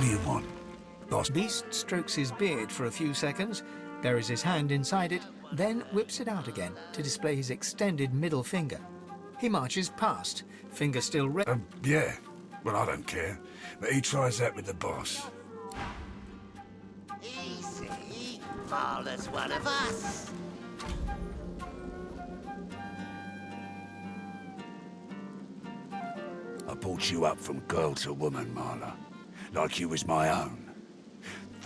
What do you want, boss? Beast strokes his beard for a few seconds, buries his hand inside it, then whips it out again to display his extended middle finger. He marches past, finger still red. Yeah. Well, I don't care. But he tries that with the boss. Easy. Marla's one of us. I brought you up from girl to woman, Marla. Like you was my own.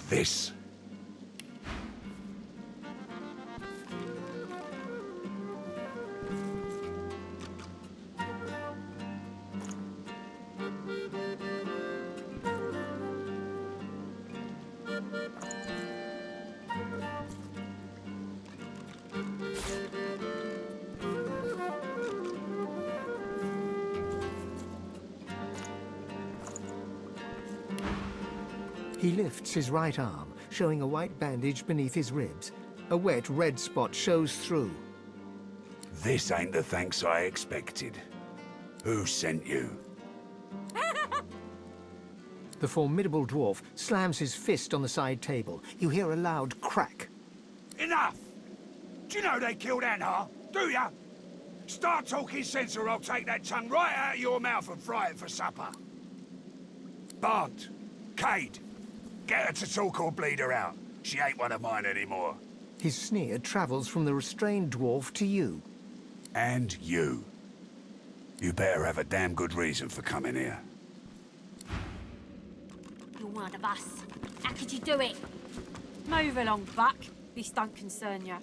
This. He lifts his right arm, showing a white bandage beneath his ribs. A wet red spot shows through. This ain't the thanks I expected. Who sent you? The formidable dwarf slams his fist on the side table. You hear a loud crack. Enough! Do you know they killed Anhar? Do ya? Start talking sense or I'll take that tongue right out of your mouth and fry it for supper. Bart, Cade, get her to talk or bleed her out. She ain't one of mine anymore. His sneer travels from the restrained dwarf to you. And you. You better have a damn good reason for coming here. You're one of us. How could you do it? Move along, Buck. This don't concern you.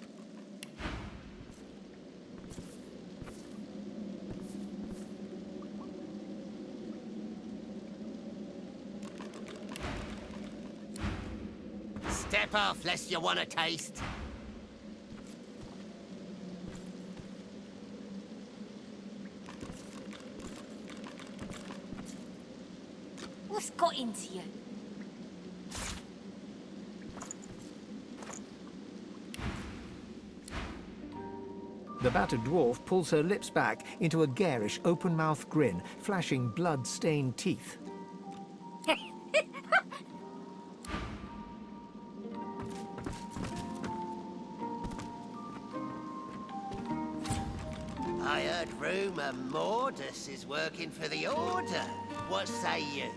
Step off, lest you want a taste. What's got into you? The battered dwarf pulls her lips back into a garish, open-mouthed grin, flashing blood-stained teeth. I heard rumour Mordus is working for the Order. What say you?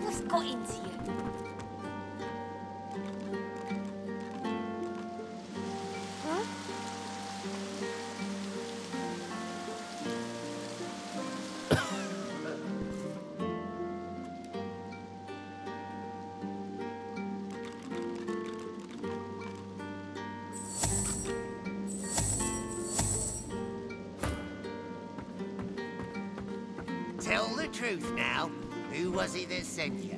What's got into you? Tell the truth now. Who was it that sent you?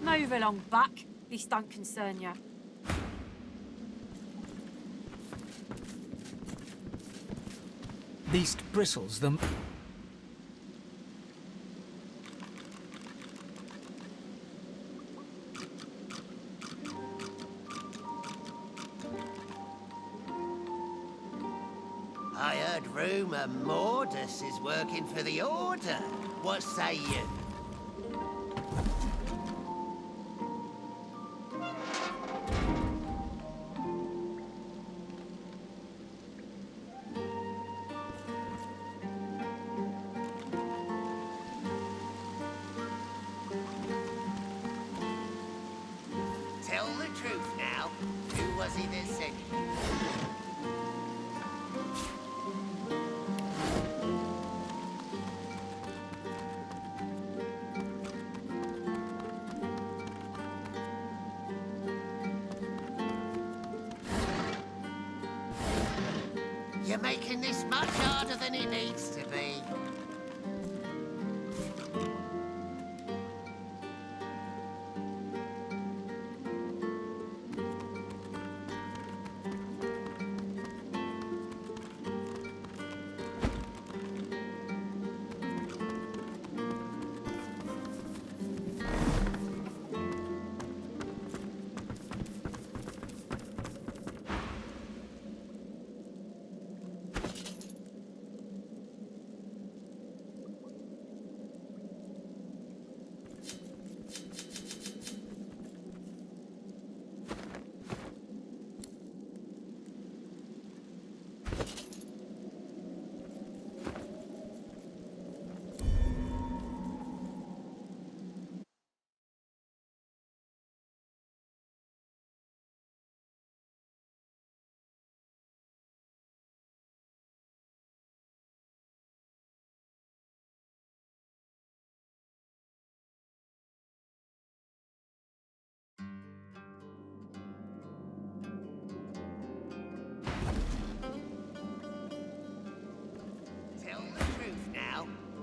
Move along, Buck. This don't concern you. Beast bristles them. I heard rumour Mordus is working for the Order. What say you? Tell the truth now. Who was it that sent you? You're making this much harder than it needs to be.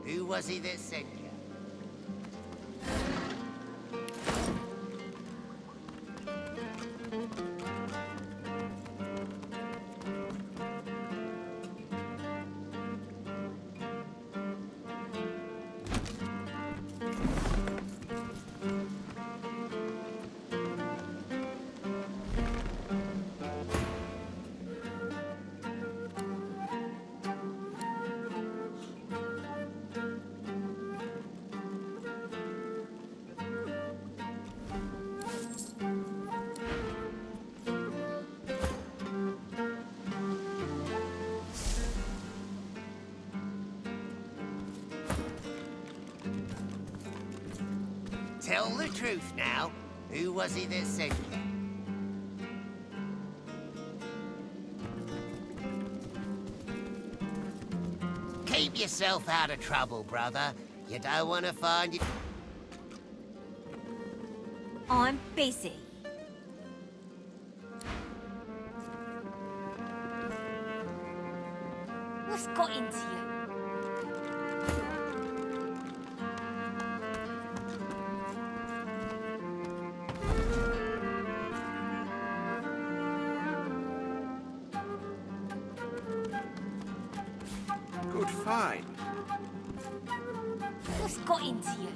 Who was he that sent you? Tell the truth now. Who was he that sent you? Keep yourself out of trouble, brother. You don't want to find it. I'm busy. What's got into you? Good find. What's got into you?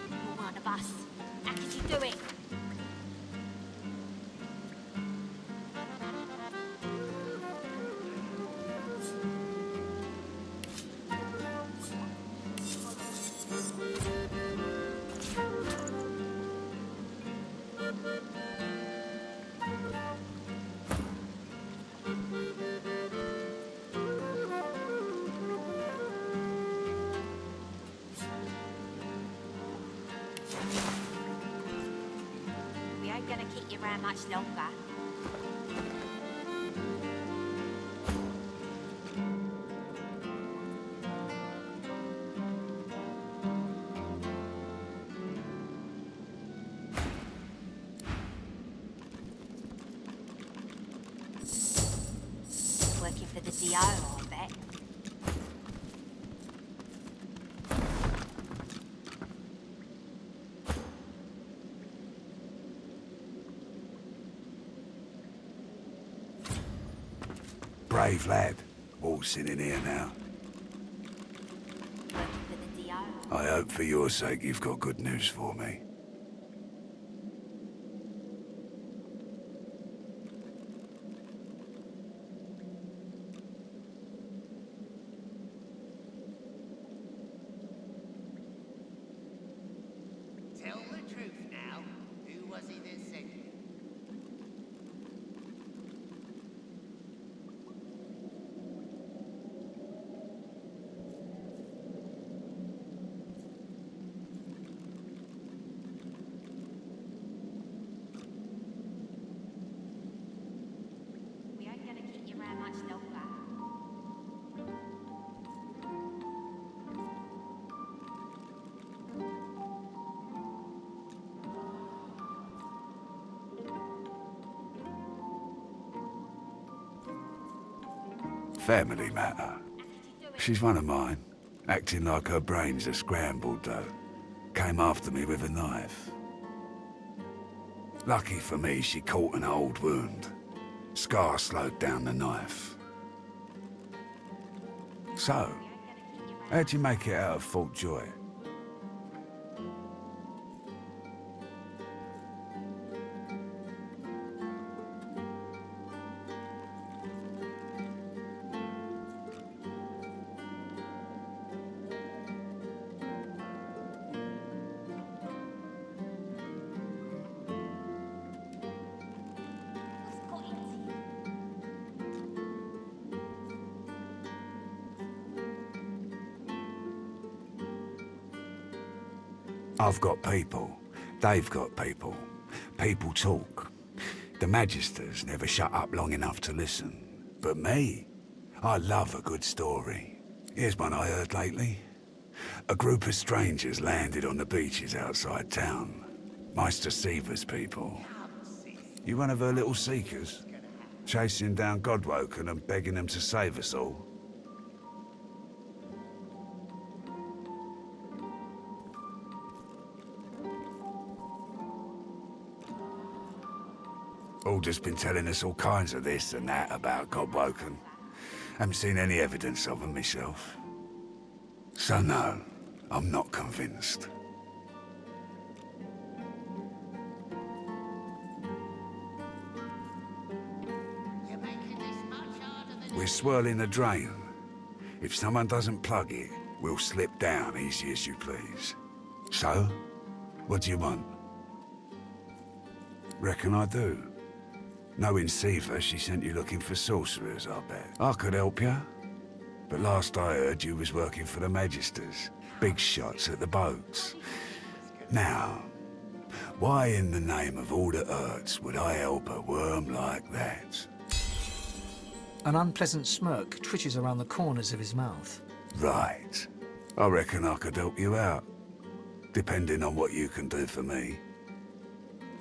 You're one of us. How could you do it? We ain't gonna keep you around much longer. Working for the DO, I bet. Brave lad, waltzing in here now. Working for the DO. I hope for your sake you've got good news for me. Tell the truth now. Who was he that sent you? We ain't gonna keep you around much longer. Family matter. She's one of mine. Acting like her brains are scrambled, though. Came after me with a knife. Lucky for me, she caught an old wound. Scar slowed down the knife. So, how'd you make it out of Fort Joy? What's got into you? I've got people. They've got people. People talk. The Magisters never shut up long enough to listen. But me, I love a good story. Here's one I heard lately. A group of strangers landed on the beaches outside town. Meister Seaver's people. You one of her little seekers? Chasing down Godwoken and begging them to save us all? Alder's been telling us all kinds of this and that about Godwoken. Haven't seen any evidence of them myself. So no, I'm not convinced. We're swirling a drain. If someone doesn't plug it, we'll slip down easy as you please. So, what do you want? Reckon I do. Knowing Seaver, she sent you looking for sorcerers, I bet. I could help you. But last I heard, you was working for the Magisters. Big shots at the boats. Now, why in the name of all that hurts would I help a worm like that? An unpleasant smirk twitches around the corners of his mouth. Right. I reckon I could help you out. Depending on what you can do for me.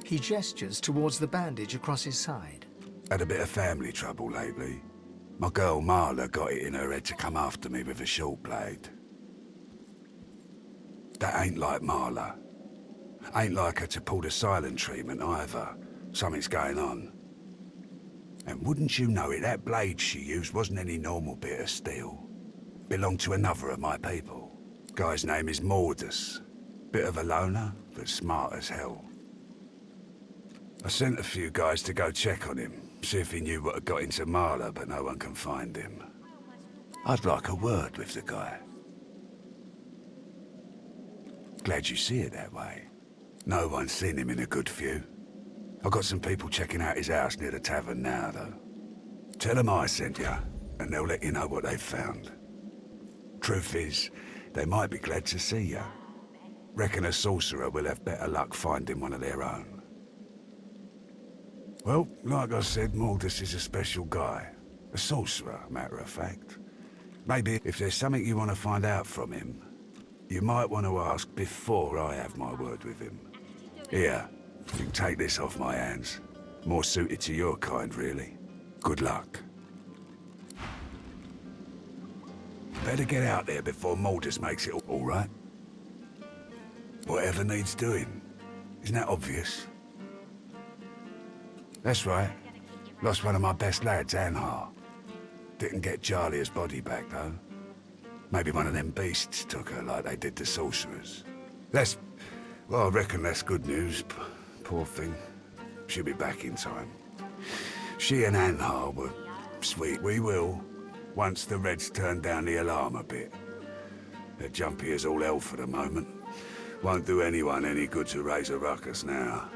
He gestures towards the bandage across his side. Had a bit of family trouble lately. My girl Marla got it in her head to come after me with a short blade. That ain't like Marla. Ain't like her to pull the silent treatment either. Something's going on. And wouldn't you know it, that blade she used wasn't any normal bit of steel. Belonged to another of my people. Guy's name is Mordus. Bit of a loner, but smart as hell. I sent a few guys to go check on him, see if he knew what had got into Marla, but no one can find him. I'd like a word with the guy. Glad you see it that way. No one's seen him in a good few. I've got some people checking out his house near the tavern now, though. Tell them I sent you, and they'll let you know what they've found. Truth is, they might be glad to see you. Reckon a sorcerer will have better luck finding one of their own. Well, like I said, Mordus is a special guy. A sorcerer, matter of fact. Maybe if there's something you want to find out from him, you might want to ask before I have my word with him. Here, you can take this off my hands. More suited to your kind, really. Good luck. Better get out there before Mordus makes it all right. Whatever needs doing. Isn't that obvious? That's right. Lost one of my best lads, Anhar. Didn't get Jalia's body back, though. Maybe one of them beasts took her like they did the sorcerers. Well, I reckon that's good news. Poor thing. She'll be back in time. She and Anhar were sweet. We will, once the Reds turn down the alarm a bit. They're jumpy as all hell for the moment. Won't do anyone any good to raise a ruckus now.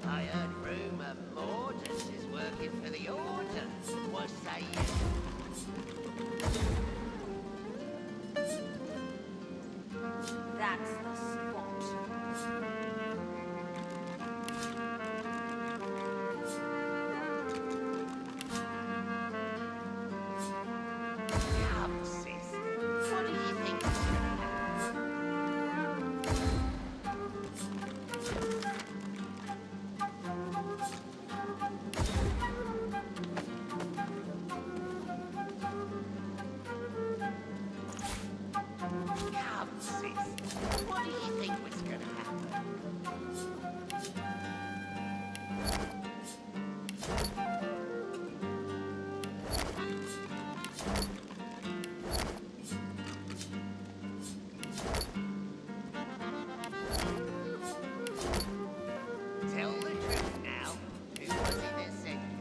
I heard rumour Mordus is working for the Order. What say you? That's the spot. Come, sis. What do you think is gonna happen? Come, sis. What do you think was gonna happen? Tell the truth now. Who was it that sent you?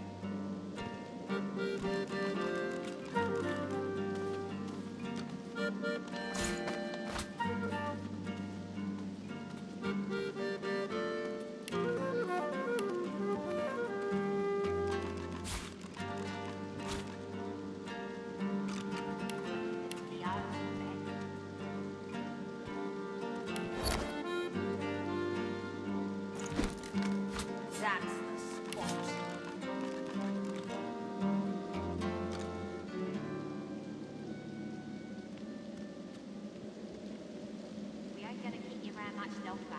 myself back.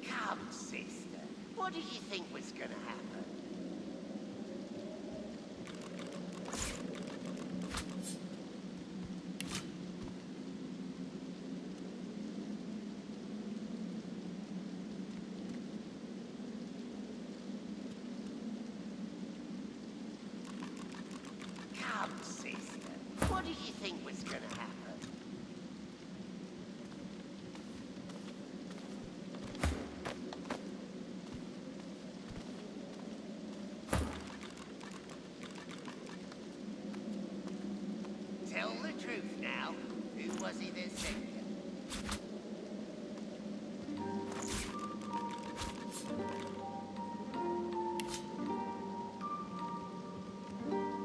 Come, sister. What did you think was gonna happen? Come, sister. What did you think was gonna happen? Tell the truth now. Who was he that sent you?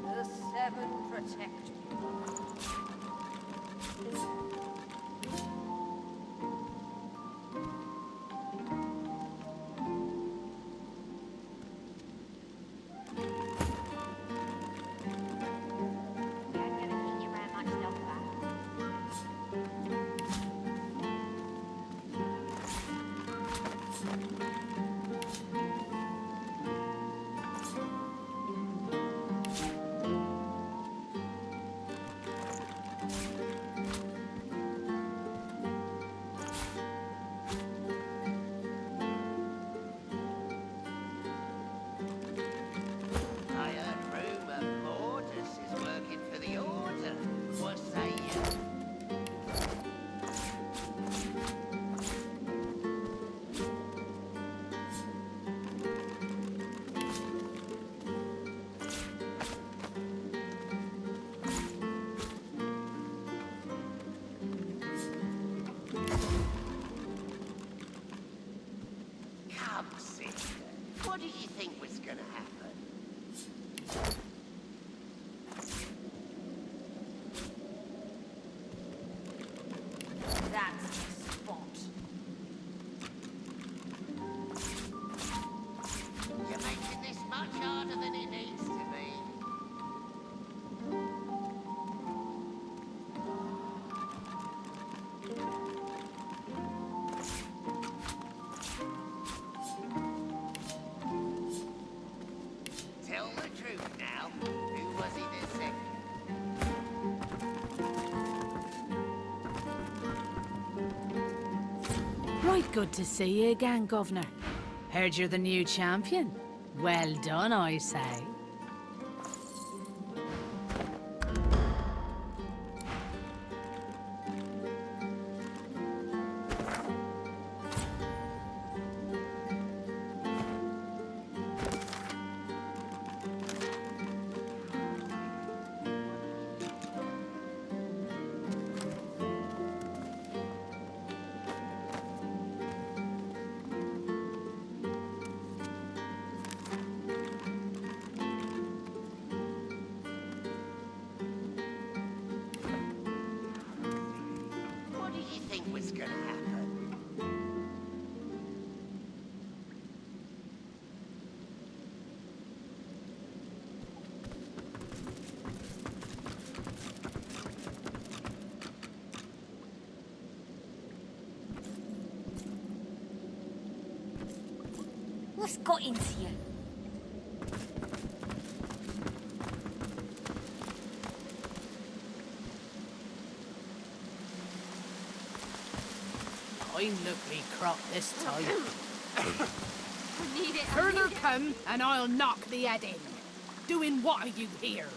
The Seven protect you. Yeah, I'm gonna keep you around myself back. I heard rumour Mortis is working for the Order. What say you? Come, sister. What did you think was gonna happen? That's the spot. You're making this much harder than it needs to be. Tell the truth now. Who was he that sent you? Right good to see you again, Governor. Heard you're the new champion. Well done, I say. What did you think was gonna happen? What's got into you? I look me crop this time. I need it. Further come, and I'll knock the head in. Doing what are you here?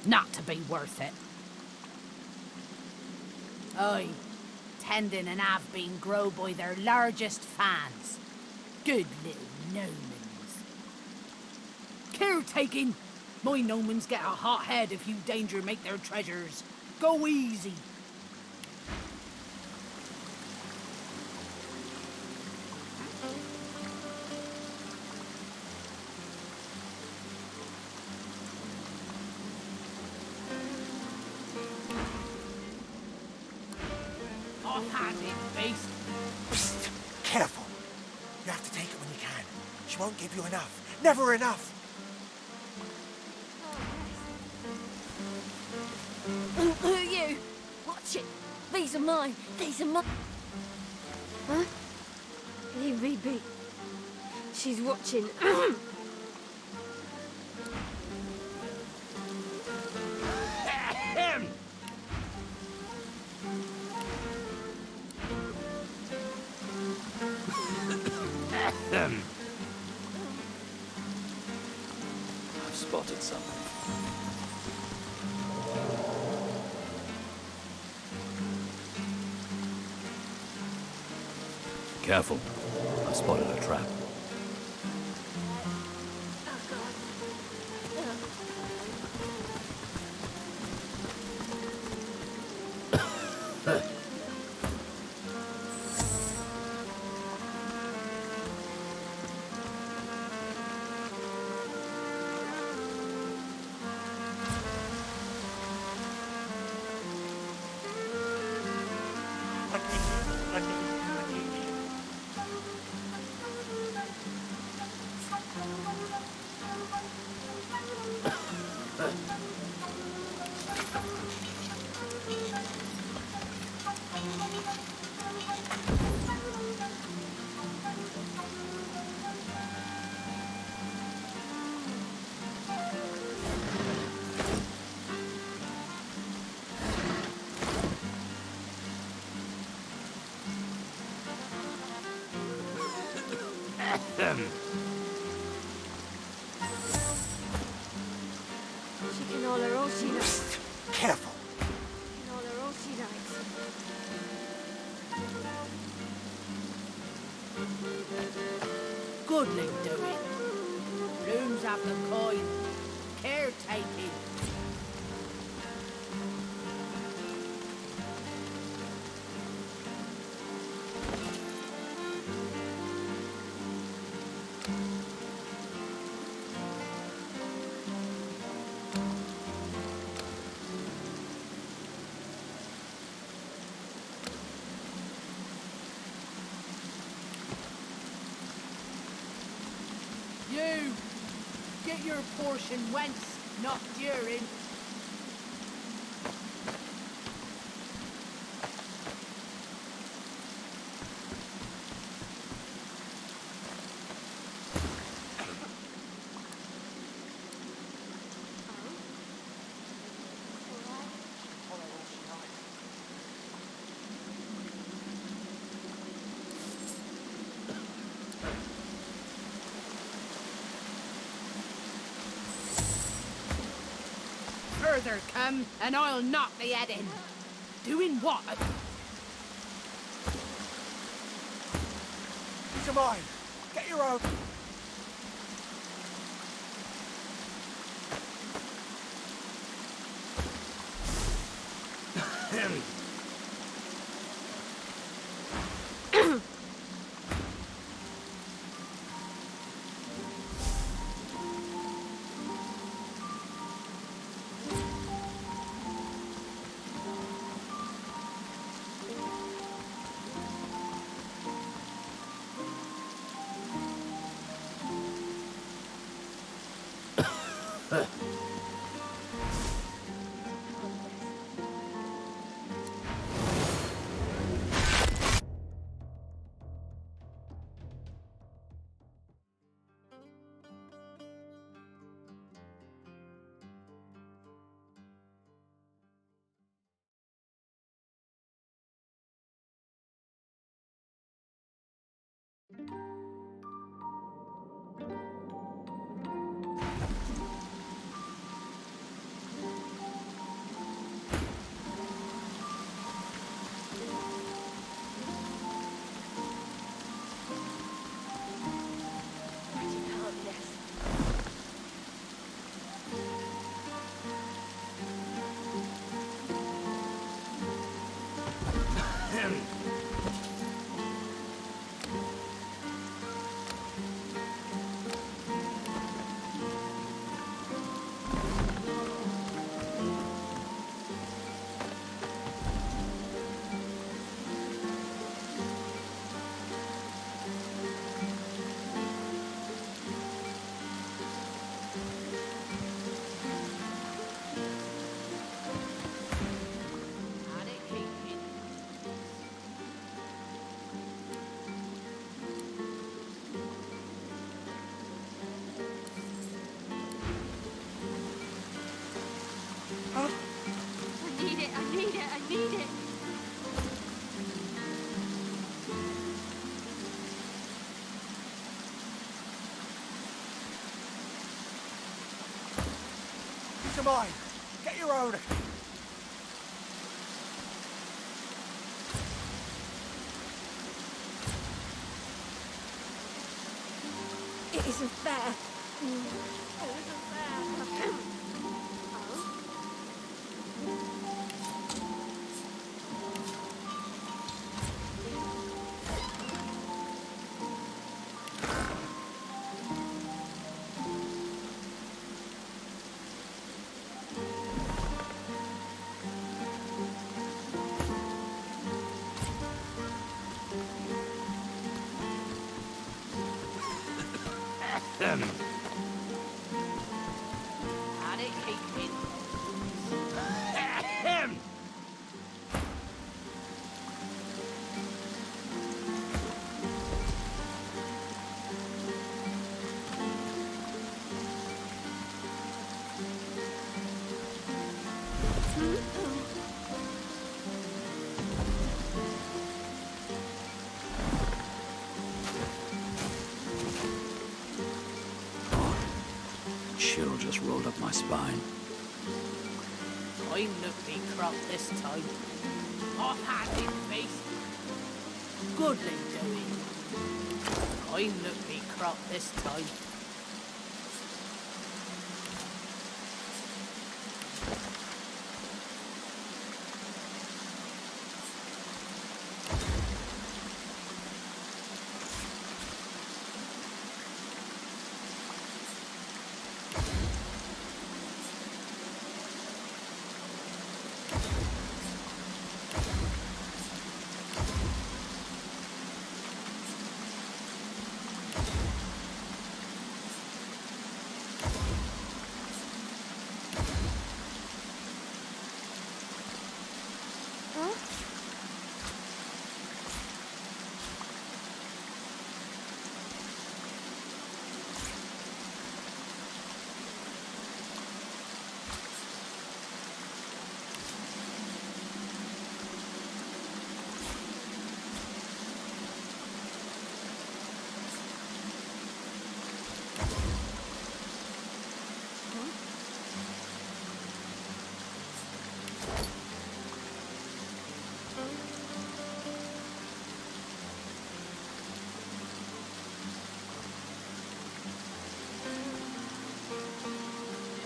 Not to be worth it. Aye, tending and have been grow by their largest fans. Good little gnomons. Caretaking! My gnomons get a hot head if you danger make their treasures. Go easy. Hand-in, beast. Psst! Careful. You have to take it when you can. She won't give you enough. Never enough. Who are you? Watch it. These are mine. These are mine. Huh? Leave me be. She's watching. I've spotted something. Careful. I've spotted a trap. She can holler all she knows. Careful. She can holler all she likes. Goodly doing. Rooms have the coin. Caretaking. You! Get your portion whence, not during. Further come, and I'll knock the head in. Doing what? These are mine. Get your own. are mine. Get your own. It isn't fair. It isn't fair. Had it keeping. Chill just rolled up my spine. I'm looking crop this time. Offhand in face. Goodly doing. I'm looking crop this time.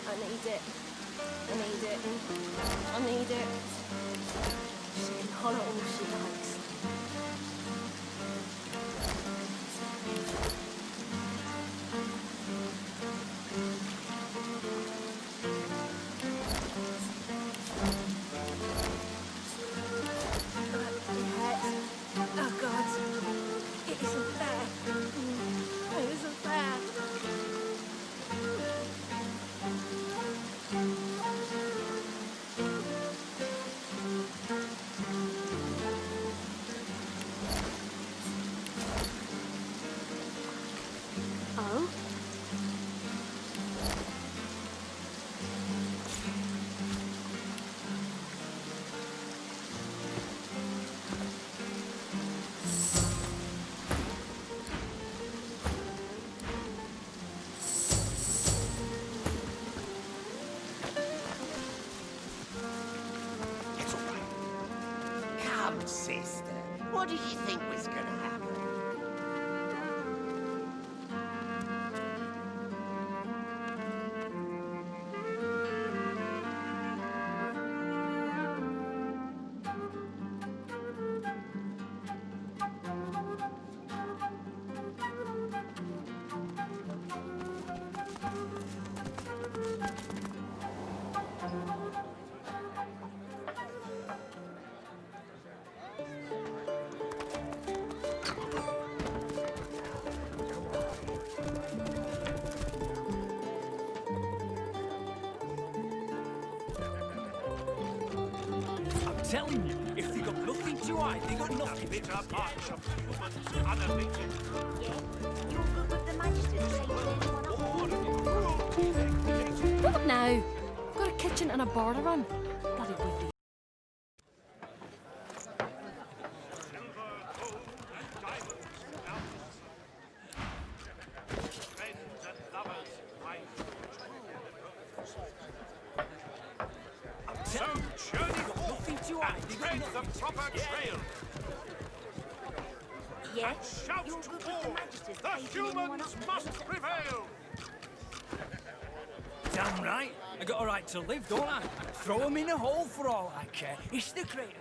I need it. I need it. I need it. She can holler all she likes. Oh God. It isn't fair. It isn't fair. Oh? Come, sister. What did you think was gonna happen? Telling you, if they got nothing to hide, they got nothing to hide. What now? Got a kitchen and a bar to run. Bloody wimpy. tread the proper trail. Yes? Shout Your to good all. Majesty's The taking anyone humans up must that doesn't prevail. Damn right. I got a right to live, don't I? Throw 'em in a hole for all I care. It's the creator.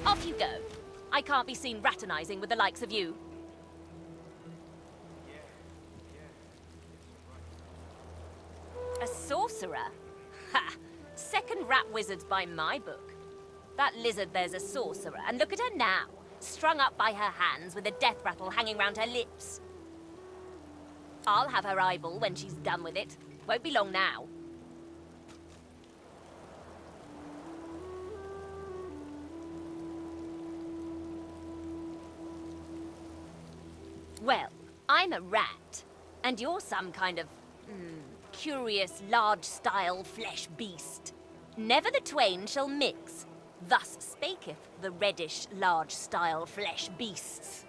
Off you go. I can't be seen raternizing with the likes of you. A sorcerer? Ha! Second rat wizards by my book. That lizard there's a sorcerer, and look at her now, strung up by her hands with a death rattle hanging round her lips. I'll have her eyeball when she's done with it. Won't be long now. Well, I'm a rat, and you're some kind of, curious, large-style flesh beast. Never the twain shall mix. Thus spaketh the reddish, large-style flesh beasts.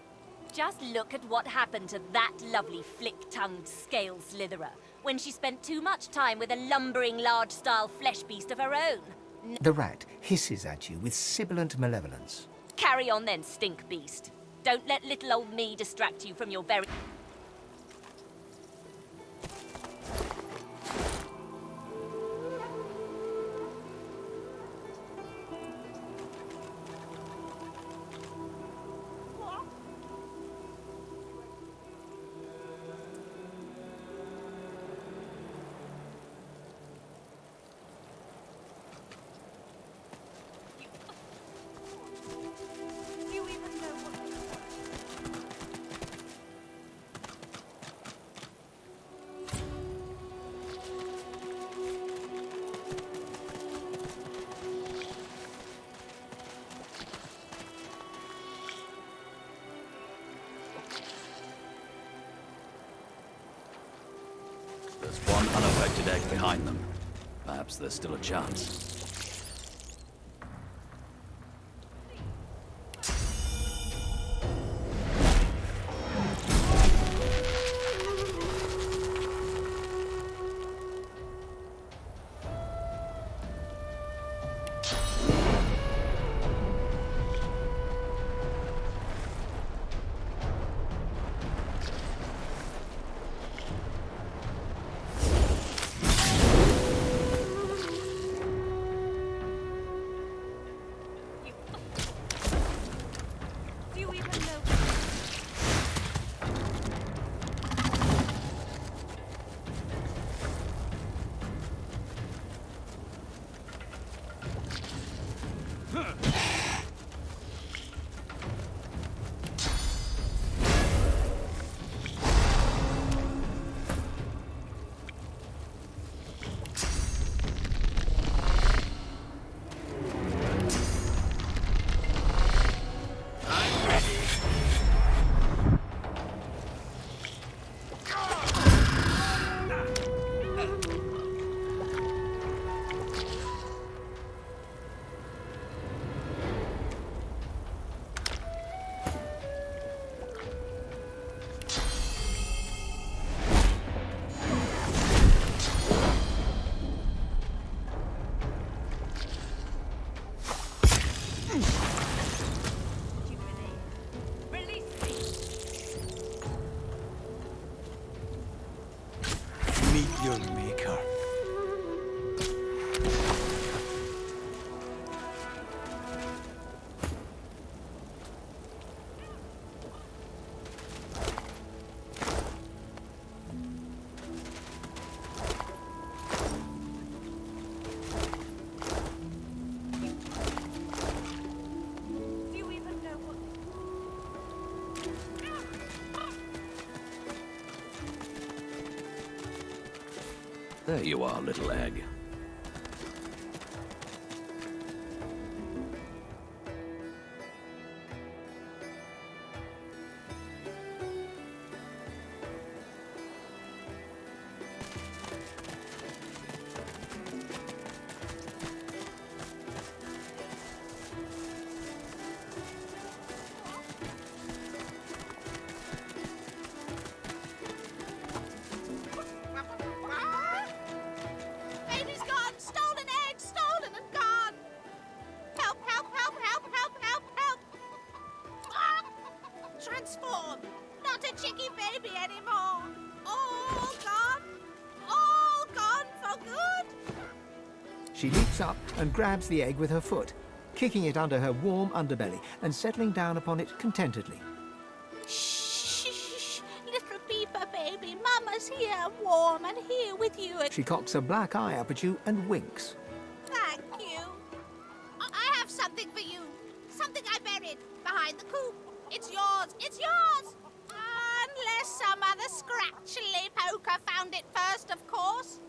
Just look at what happened to that lovely flick-tongued scale slitherer when she spent too much time with a lumbering, large-style flesh beast of her own. The rat hisses at you with sibilant malevolence. Carry on then, stink beast. Don't let little old me distract you from your very... There's one unaffected egg behind them. Perhaps there's still a chance. Your maker. There you are, little egg. Baby's gone! Stolen egg! Stolen and gone! Help, help, help, help, help, help, help! Ah! Transform! Not a chicky baby anymore! All gone! All gone for good! She leaps up and grabs the egg with her foot, kicking it under her warm underbelly and settling down upon it contentedly. Shh! Little Peeper baby, Mama's here, warm and here with you. She cocks a black eye up at you and winks. Thank you. I have something for you. Something I buried behind the coop. It's yours. It's yours. Unless some other scratchly poker found it first, of course.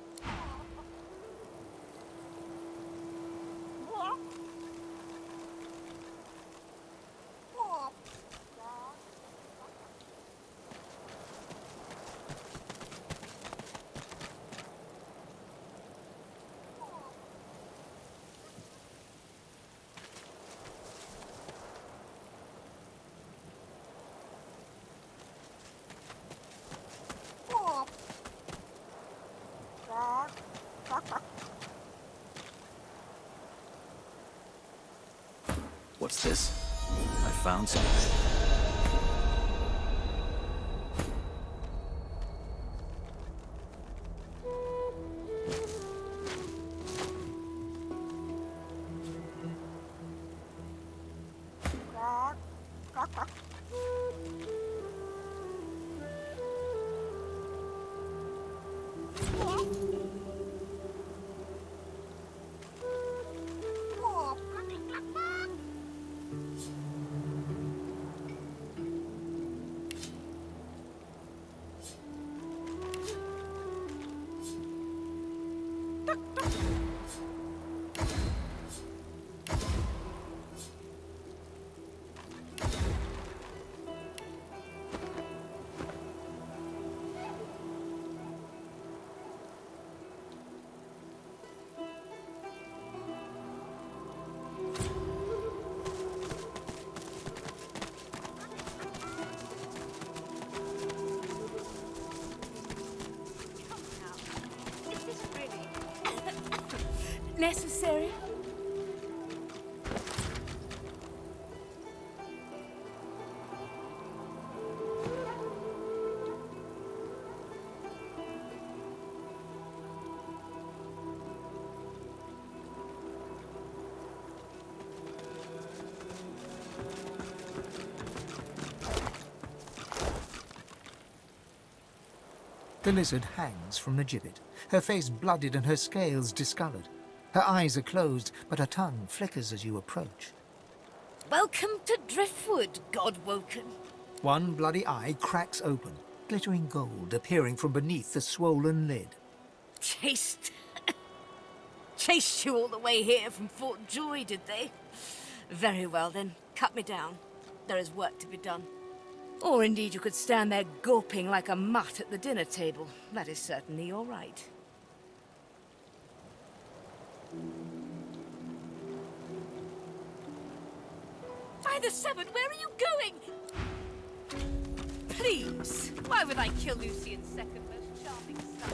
What's this? I found something. Necessary? The lizard hangs from the gibbet, her face blooded and her scales discoloured. Her eyes are closed, but her tongue flickers as you approach. Welcome to Driftwood, God-woken. One bloody eye cracks open, glittering gold appearing from beneath the swollen lid. Chased you all the way here from Fort Joy, did they? Very well then, cut me down. There is work to be done. Or indeed you could stand there gulping like a mutt at the dinner table. That is certainly your right. By the seven, where are you going? Please, why would I kill Lucian's second most charming son?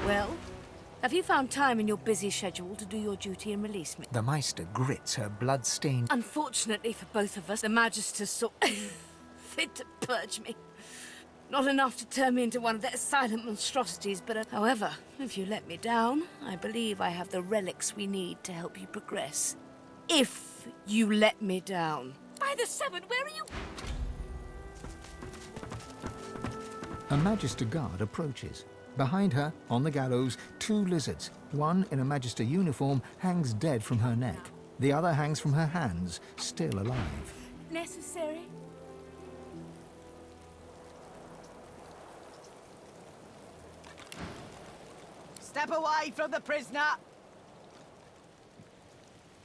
Well, Have you found time in your busy schedule to do your duty and release me? The Meister grits her blood-stained... Unfortunately for both of us, the Magister saw fit to purge me. Not enough to turn me into one of their silent monstrosities, but however, if you let me down, I believe I have the relics we need to help you progress. If you let me down. By the Seven, where are you? A Magister guard approaches. Behind her, on the gallows, 2 lizards. One in a Magister uniform hangs dead from her neck. The other hangs from her hands, still alive. Necessary? Step away from the prisoner.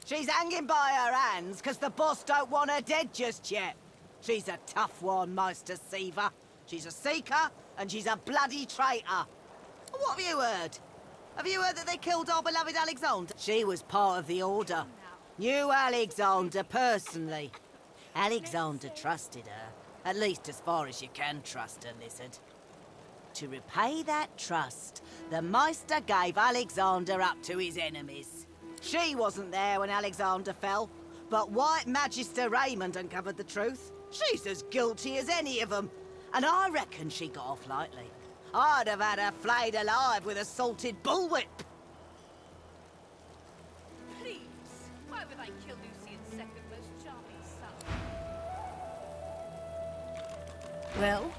She's hanging by her hands because the boss don't want her dead just yet. She's a tough one, Meister Seaver. She's a seeker, and she's a bloody traitor. What have you heard? Have you heard that they killed our beloved Alexander? She was part of the Order. Knew Alexander personally. Alexander trusted her, at least as far as you can trust a lizard. To repay that trust, the Meister gave Alexander up to his enemies. She wasn't there when Alexander fell, but White Magister Raymond uncovered the truth. She's as guilty as any of them, and I reckon she got off lightly. I'd have had her flayed alive with a salted bullwhip. Please, why would I kill Lucian's second most charming son? Well,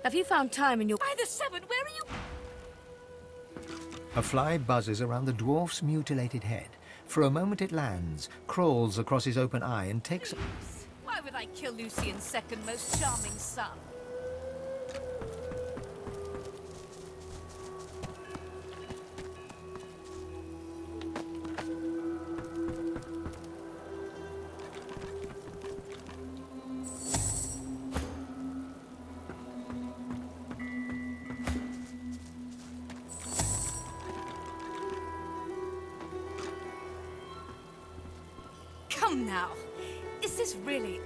have you found time in your... By the Seven, where are you? A fly buzzes around the dwarf's mutilated head. For a moment it lands, crawls across his open eye and takes... Please, why would I kill Lucian's second most charming son? Come now, is this really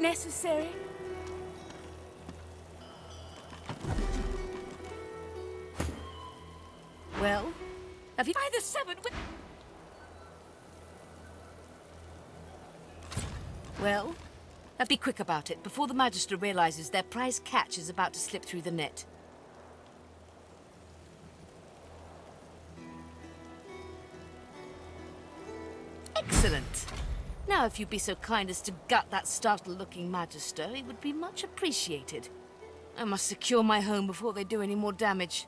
necessary? Well, have you... By the Seven... Well, be quick about it before the Magister realizes their prize catch is about to slip through the net. Excellent. Now, if you'd be so kind as to gut that startled-looking Magister, it would be much appreciated. I must secure my home before they do any more damage.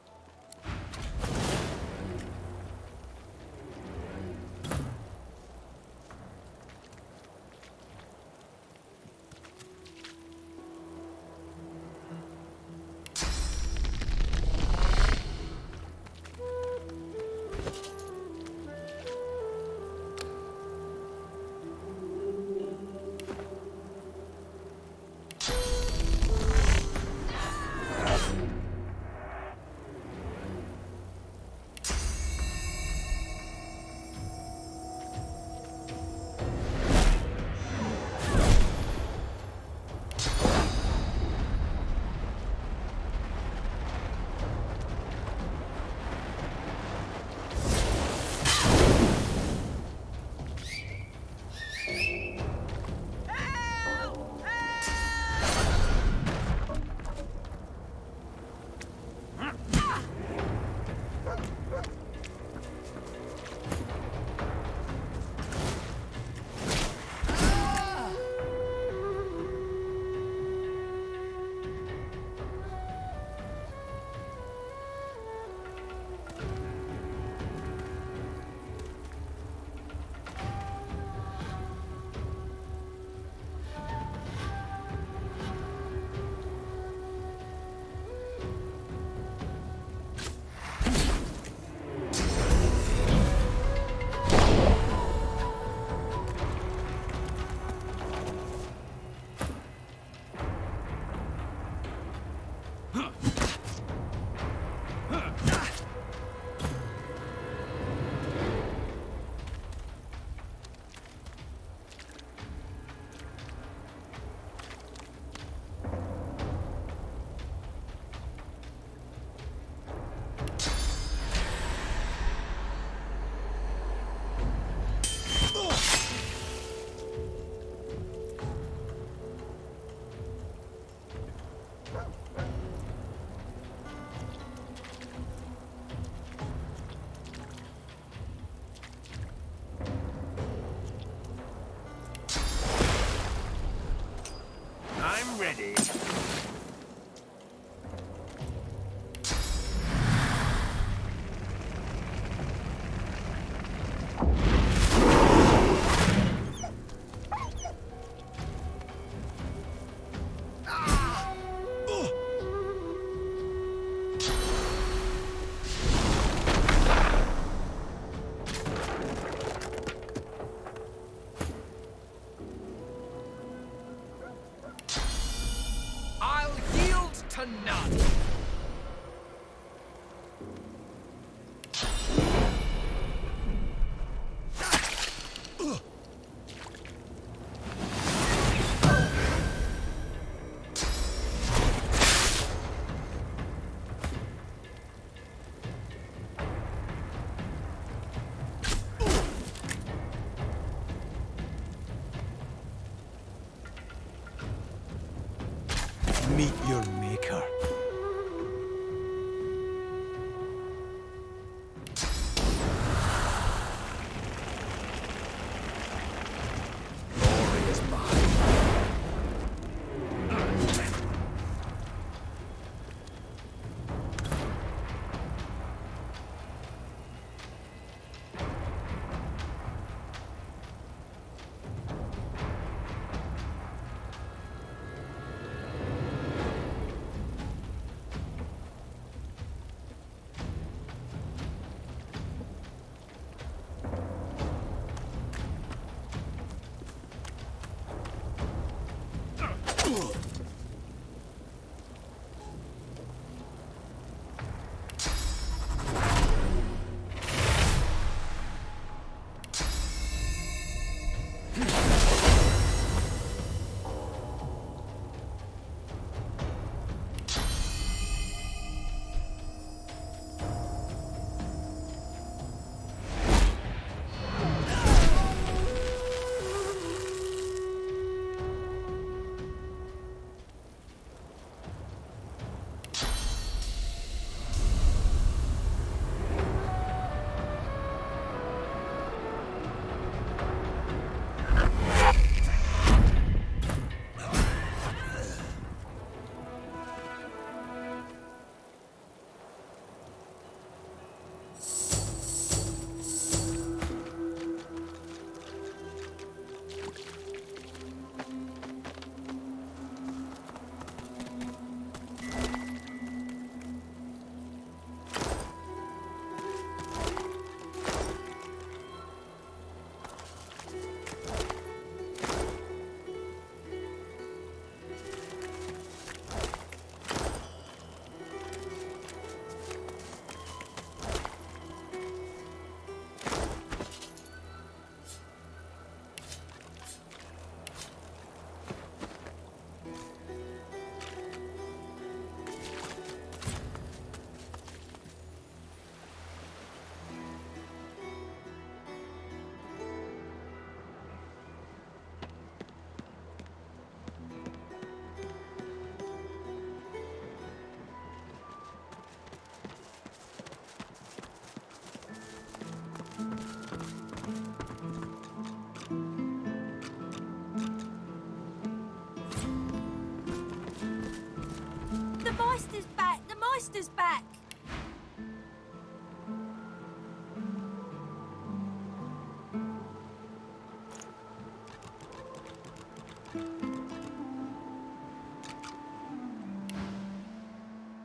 Meister's back.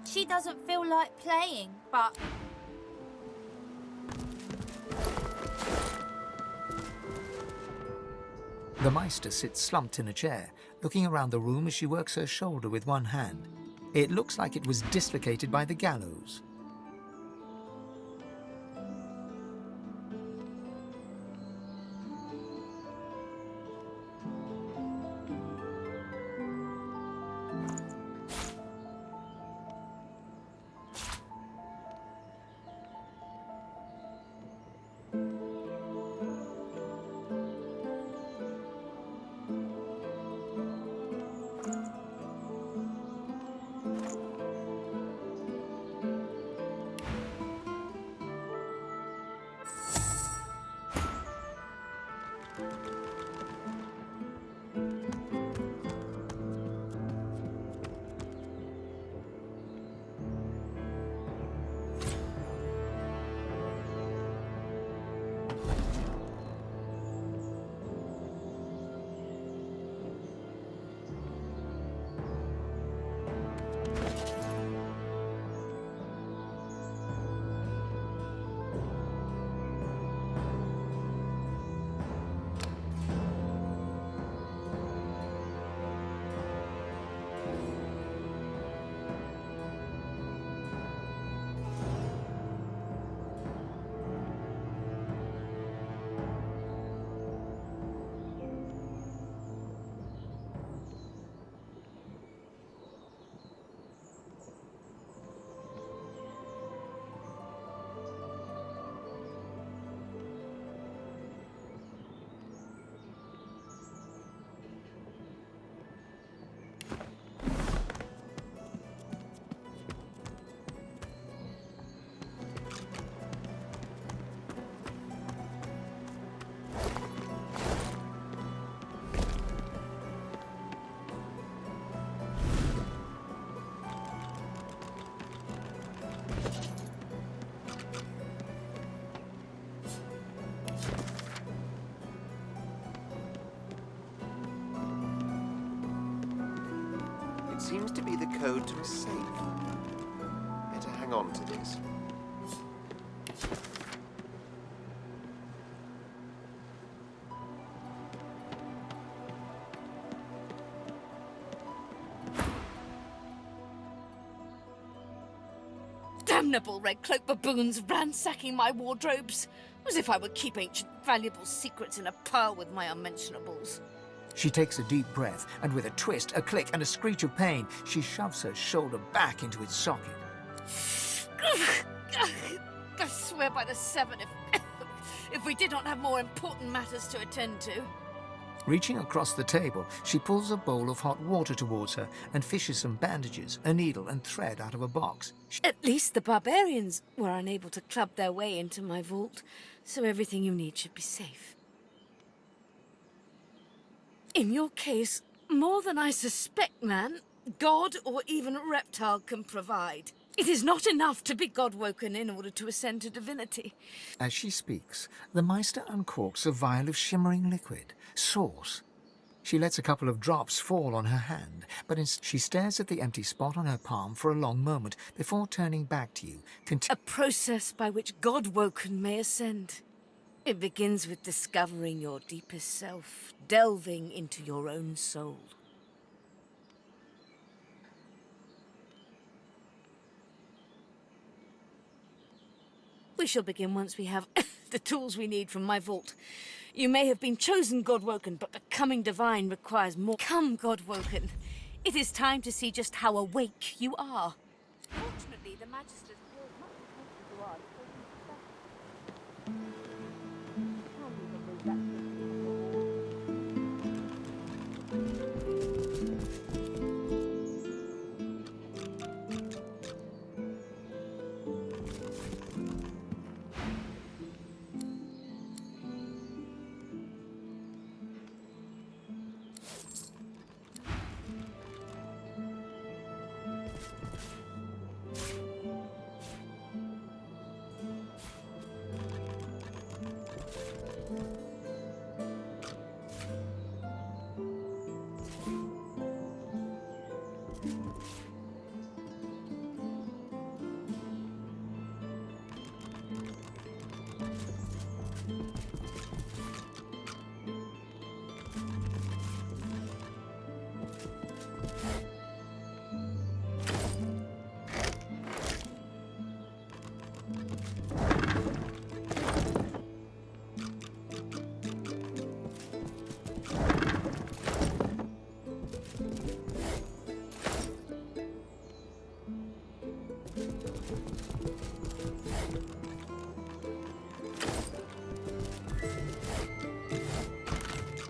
She doesn't feel like playing, but... The Meister sits slumped in a chair, looking around the room as she works her shoulder with one hand. It looks like it was dislocated by the gallows. Seems to be the code to a safe. Better hang on to this. Damnable red cloak baboons ransacking my wardrobes, as if I would keep ancient valuable secrets in a pile with my unmentionables. She takes a deep breath, and with a twist, a click, and a screech of pain, she shoves her shoulder back into its socket. I swear by the seven, if we did not have more important matters to attend to. Reaching across the table, she pulls a bowl of hot water towards her and fishes some bandages, a needle, and thread out of a box. At least the barbarians were unable to club their way into my vault, so everything you need should be safe. In your case, more than I suspect, man, God or even reptile can provide. It is not enough to be God-woken in order to ascend to divinity. As she speaks, the Meister uncorks a vial of shimmering liquid, sauce. She lets a couple of drops fall on her hand, but she stares at the empty spot on her palm for a long moment before turning back to you. A process by which God-woken may ascend. It begins with discovering your deepest self, delving into your own soul. We shall begin once we have the tools we need from my vault. You may have been chosen God-woken, but becoming divine requires more. Come, God-woken. It is time to see just how awake you are. Fortunately, the Magister's will must be closer to ours.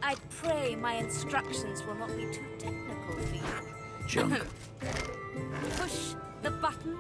I pray my instructions will not be too technical for you. Junk. Push the button.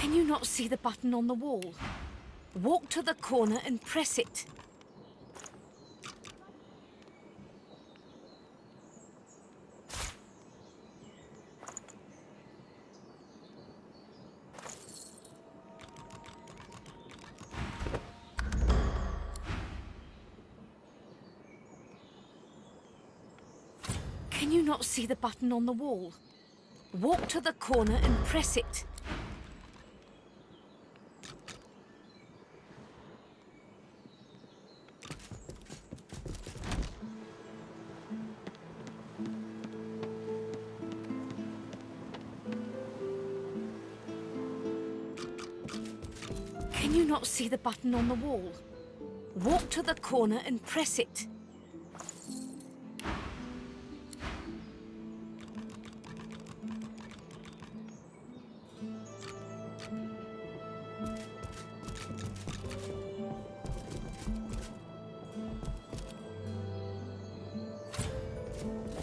Can you not see the button on the wall? Walk to the corner and press it. Can you not see the button on the wall? Walk to the corner and press it. Can you not see the button on the wall? Walk to the corner and press it.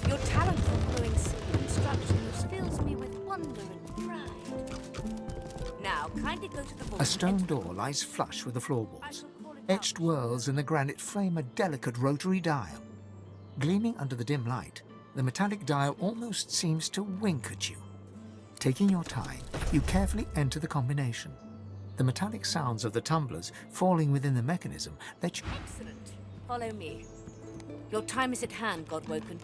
Your talent for following simple instructions fills me with wonder and pride. Now, kindly go to the vault. A stone door lies flush with the floorboards. Etched whorls in the granite frame a delicate rotary dial. Gleaming under the dim light, the metallic dial almost seems to wink at you. Taking your time, you carefully enter the combination. The metallic sounds of the tumblers falling within the mechanism let you... Excellent. Follow me. Your time is at hand, Godwoken.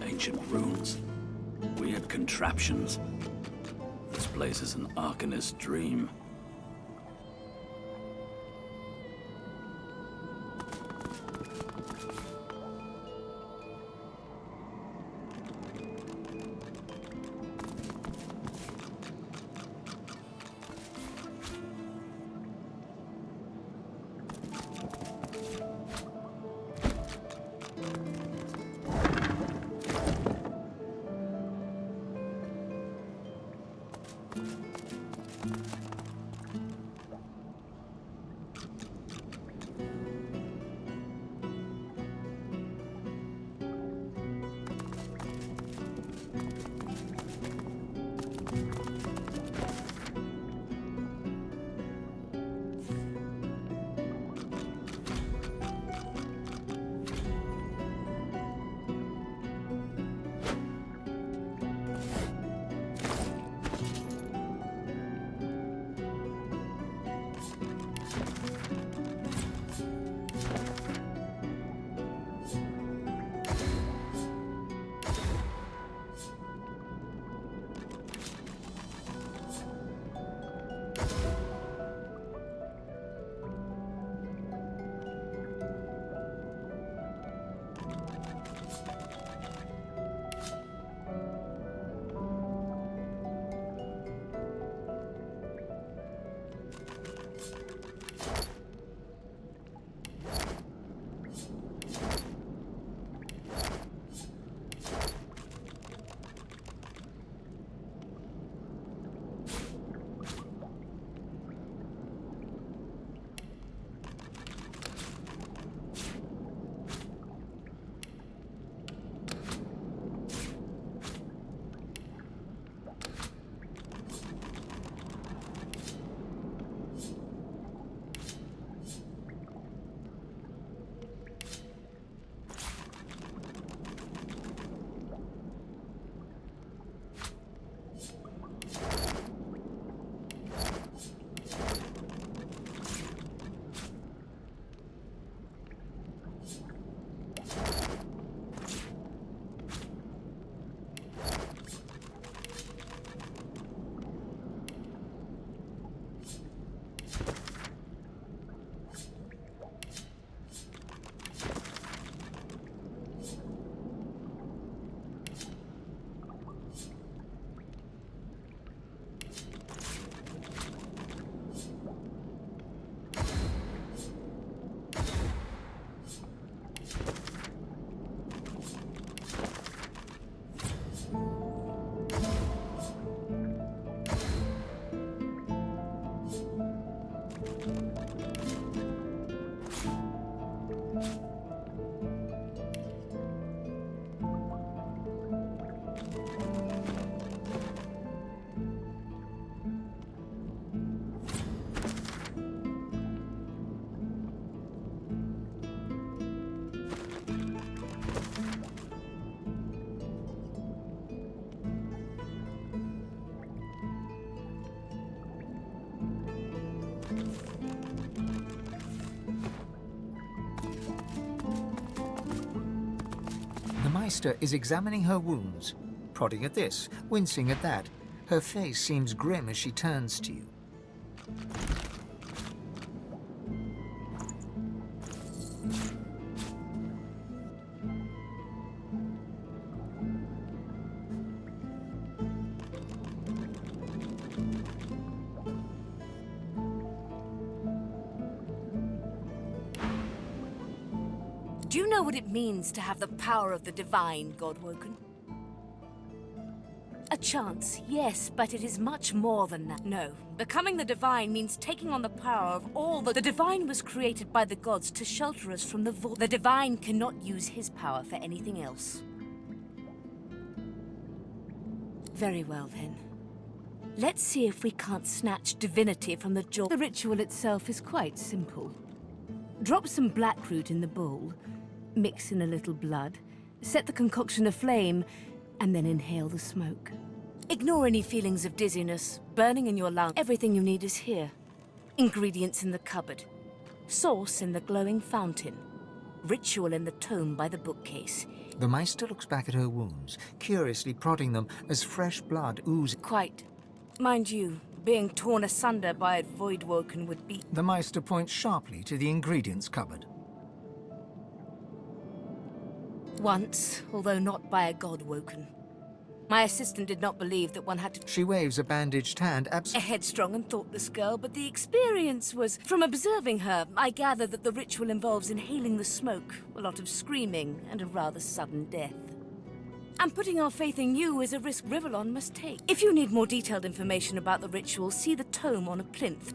Ancient runes. Weird contraptions. This place is an Arcanist's dream. Meister is examining her wounds, prodding at this, wincing at that. Her face seems grim as she turns to you. Do you know what it means to have the power of the divine, Godwoken? A chance, yes, but it is much more than that. No, becoming the divine means taking on the power of all the divine was created by the gods to shelter us from the void. The divine cannot use his power for anything else. Very well, then. Let's see if we can't snatch divinity from the jaw. The ritual itself is quite simple. Drop some blackroot in the bowl, mix in a little blood, set the concoction aflame, and then inhale the smoke. Ignore any feelings of dizziness, burning in your lungs. Everything you need is here. Ingredients in the cupboard. Sauce in the glowing fountain. Ritual in the tome by the bookcase. The Meister looks back at her wounds, curiously prodding them as fresh blood oozes. Quite. Mind you, being torn asunder by a Voidwoken would be... The Meister points sharply to the ingredients cupboard. Once, although not by a Godwoken. My assistant did not believe that one had to... She waves a bandaged hand A headstrong and thoughtless girl, but the experience was... From observing her, I gather that the ritual involves inhaling the smoke, a lot of screaming, and a rather sudden death. And putting our faith in you is a risk Rivellon must take. If you need more detailed information about the ritual, see the tome on a plinth.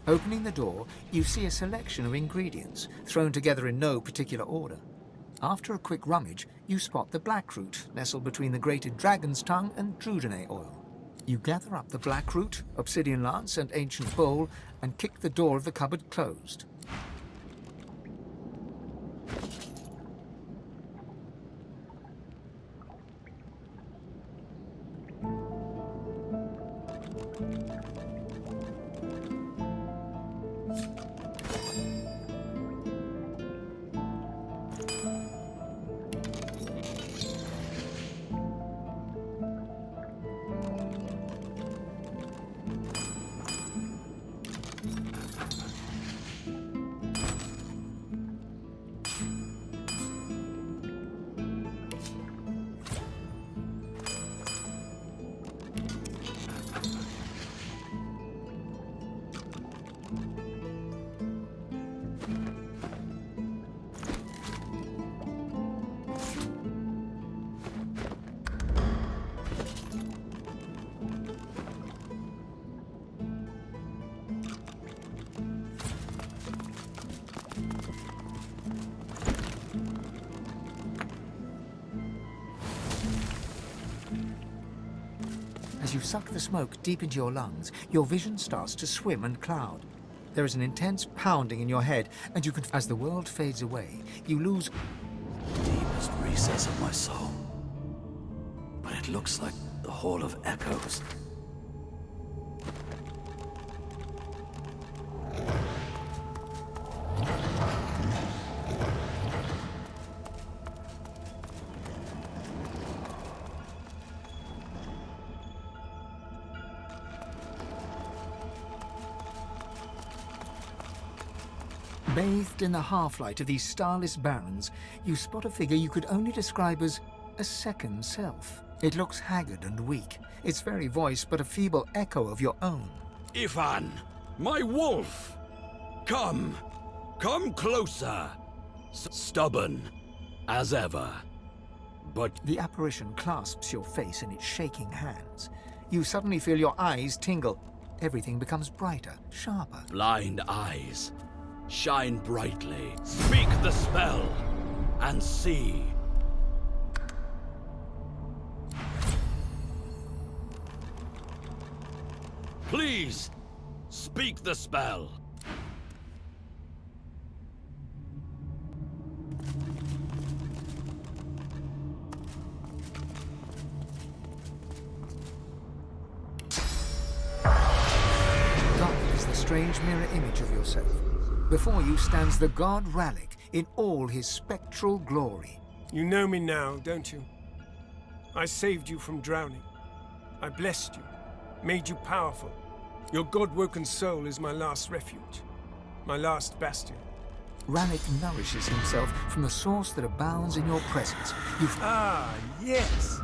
Opening the door, you see a selection of ingredients, thrown together in no particular order. After a quick rummage, you spot the blackroot nestled between the grated dragon's tongue and Drudenay oil. You gather up the blackroot, obsidian lance and ancient bowl, and kick the door of the cupboard closed. As you suck the smoke deep into your lungs, your vision starts to swim and cloud. There is an intense pounding in your head, and you can... As the world fades away, you lose... The deepest recess of my soul. But it looks like the Hall of Echoes. Bathed in the half-light of these starless barrens, you spot a figure you could only describe as a second self. It looks haggard and weak, its very voice but a feeble echo of your own. Ivan, my wolf! Come closer! Stubborn, as ever. But... The apparition clasps your face in its shaking hands. You suddenly feel your eyes tingle. Everything becomes brighter, sharper. Blind eyes. Shine brightly. Speak the spell, and see. Please, speak the spell. God is the strange mirror image of yourself. Before you stands the god Ralik in all his spectral glory. You know me now, don't you? I saved you from drowning. I blessed you, made you powerful. Your god-woken soul is my last refuge, my last bastion. Ralik nourishes himself from the source that abounds in your presence. Ah, yes.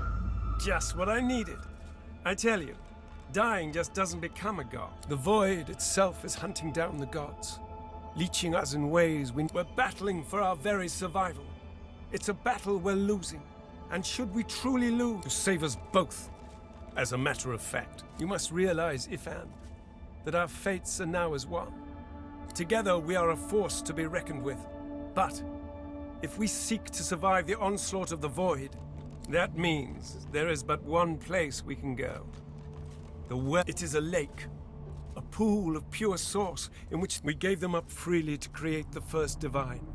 Just what I needed. I tell you, dying just doesn't become a god. The void itself is hunting down the gods, leeching us in ways we're battling for our very survival. It's a battle we're losing, and should we truly lose, to save us both. As a matter of fact, you must realize, Ifan, that our fates are now as one. Together we are a force to be reckoned with. But if we seek to survive the onslaught of the void, that means there is but one place we can go. The well. It is a lake. A pool of pure source in which we gave them up freely to create the first divine.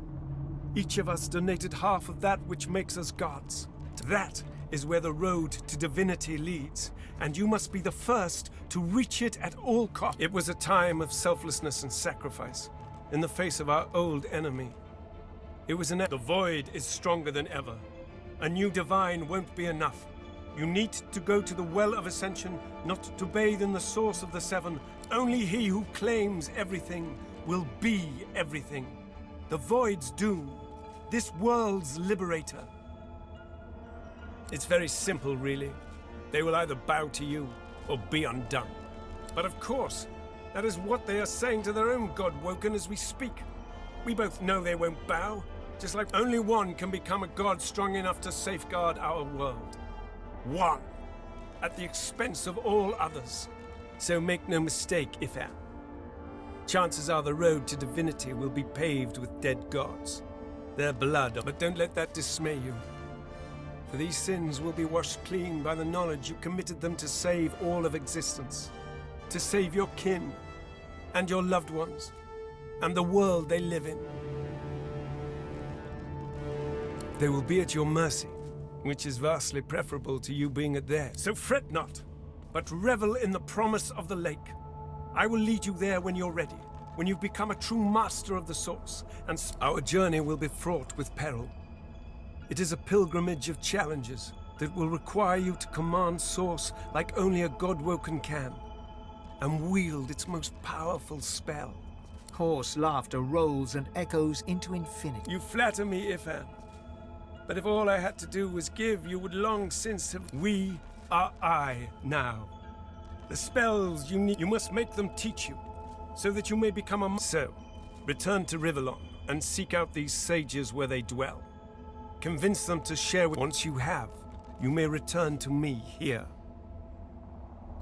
Each of us donated half of that which makes us gods. That is where the road to divinity leads, and you must be the first to reach it at all costs. It was a time of selflessness and sacrifice in the face of our old enemy. It was the void is stronger than ever. A new divine won't be enough. You need to go to the Well of Ascension, not to bathe in the source of the Seven. Only he who claims everything will be everything. The Void's doom, this world's liberator. It's very simple, really. They will either bow to you or be undone. But of course, that is what they are saying to their own God Woken as we speak. We both know they won't bow, just like only one can become a god strong enough to safeguard our world. One, at the expense of all others. So make no mistake, Ifan. Chances are the road to divinity will be paved with dead gods. Their blood, but don't let that dismay you. For these sins will be washed clean by the knowledge you committed them to save all of existence. To save your kin, and your loved ones, and the world they live in. They will be at your mercy, which is vastly preferable to you being at theirs. So fret not, but revel in the promise of the lake. I will lead you there when you're ready, when you've become a true master of the Source, and our journey will be fraught with peril. It is a pilgrimage of challenges that will require you to command Source like only a God-woken can, and wield its most powerful spell. Hoarse laughter rolls and echoes into infinity. You flatter me, Ifan. But if all I had to do was give, you would long since have... We are I now. The spells you need, you must make them teach you, so that you may become a... So, return to Rivellon and seek out these sages where they dwell. Convince them to share with... Once you have, you may return to me here.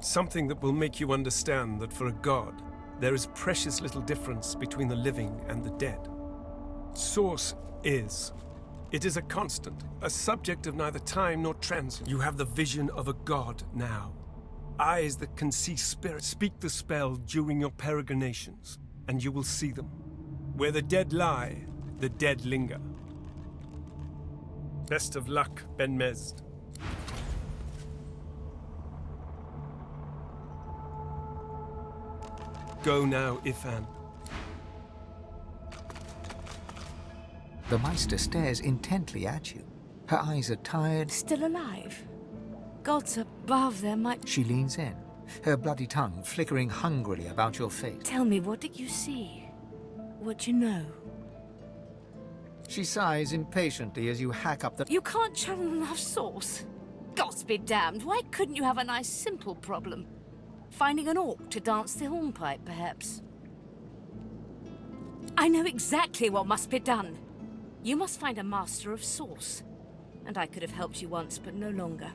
Something that will make you understand that for a god, there is precious little difference between the living and the dead. Source is. It is a constant, a subject of neither time nor transit. You have the vision of a god now. Eyes that can see spirits. Speak the spell during your peregrinations, and you will see them. Where the dead lie, the dead linger. Best of luck, Ben Mezd. Go now, Ifan. The Meister stares intently at you. Her eyes are tired. Still alive? Gods above, there might... She leans in, her bloody tongue flickering hungrily about your fate. Tell me, what did you see? What you know? She sighs impatiently as you hack up the... You can't channel enough Source? Gods be damned, why couldn't you have a nice simple problem? Finding an orc to dance the hornpipe, perhaps? I know exactly what must be done. You must find a master of Source. And I could have helped you once, but no longer.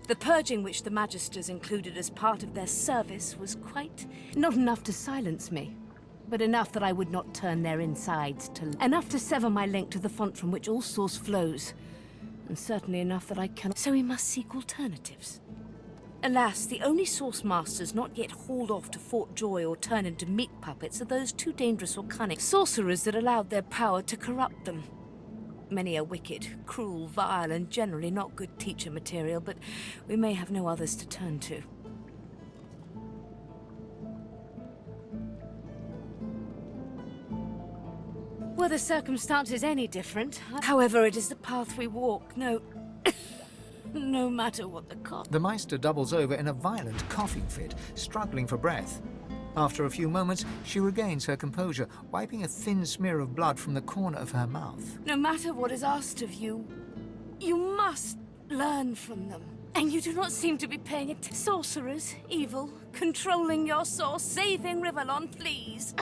The purging which the Magisters included as part of their service was quite... not enough to silence me, but enough that I would not turn their insides to... Enough to sever my link to the font from which all Source flows, and certainly enough that I cannot... So we must seek alternatives. Alas, the only Source Masters not yet hauled off to Fort Joy or turned into meat puppets are those too dangerous or cunning sorcerers that allowed their power to corrupt them. Many are wicked, cruel, vile, and generally not good teacher material, but we may have no others to turn to. Were the circumstances any different? However, it is the path we walk, no matter what the cost. The Meister doubles over in a violent coughing fit, struggling for breath. After a few moments, she regains her composure, wiping a thin smear of blood from the corner of her mouth. No matter what is asked of you, you must learn from them. And you do not seem to be paying attention. Sorcerers, evil, controlling your source, saving Rivellon, please.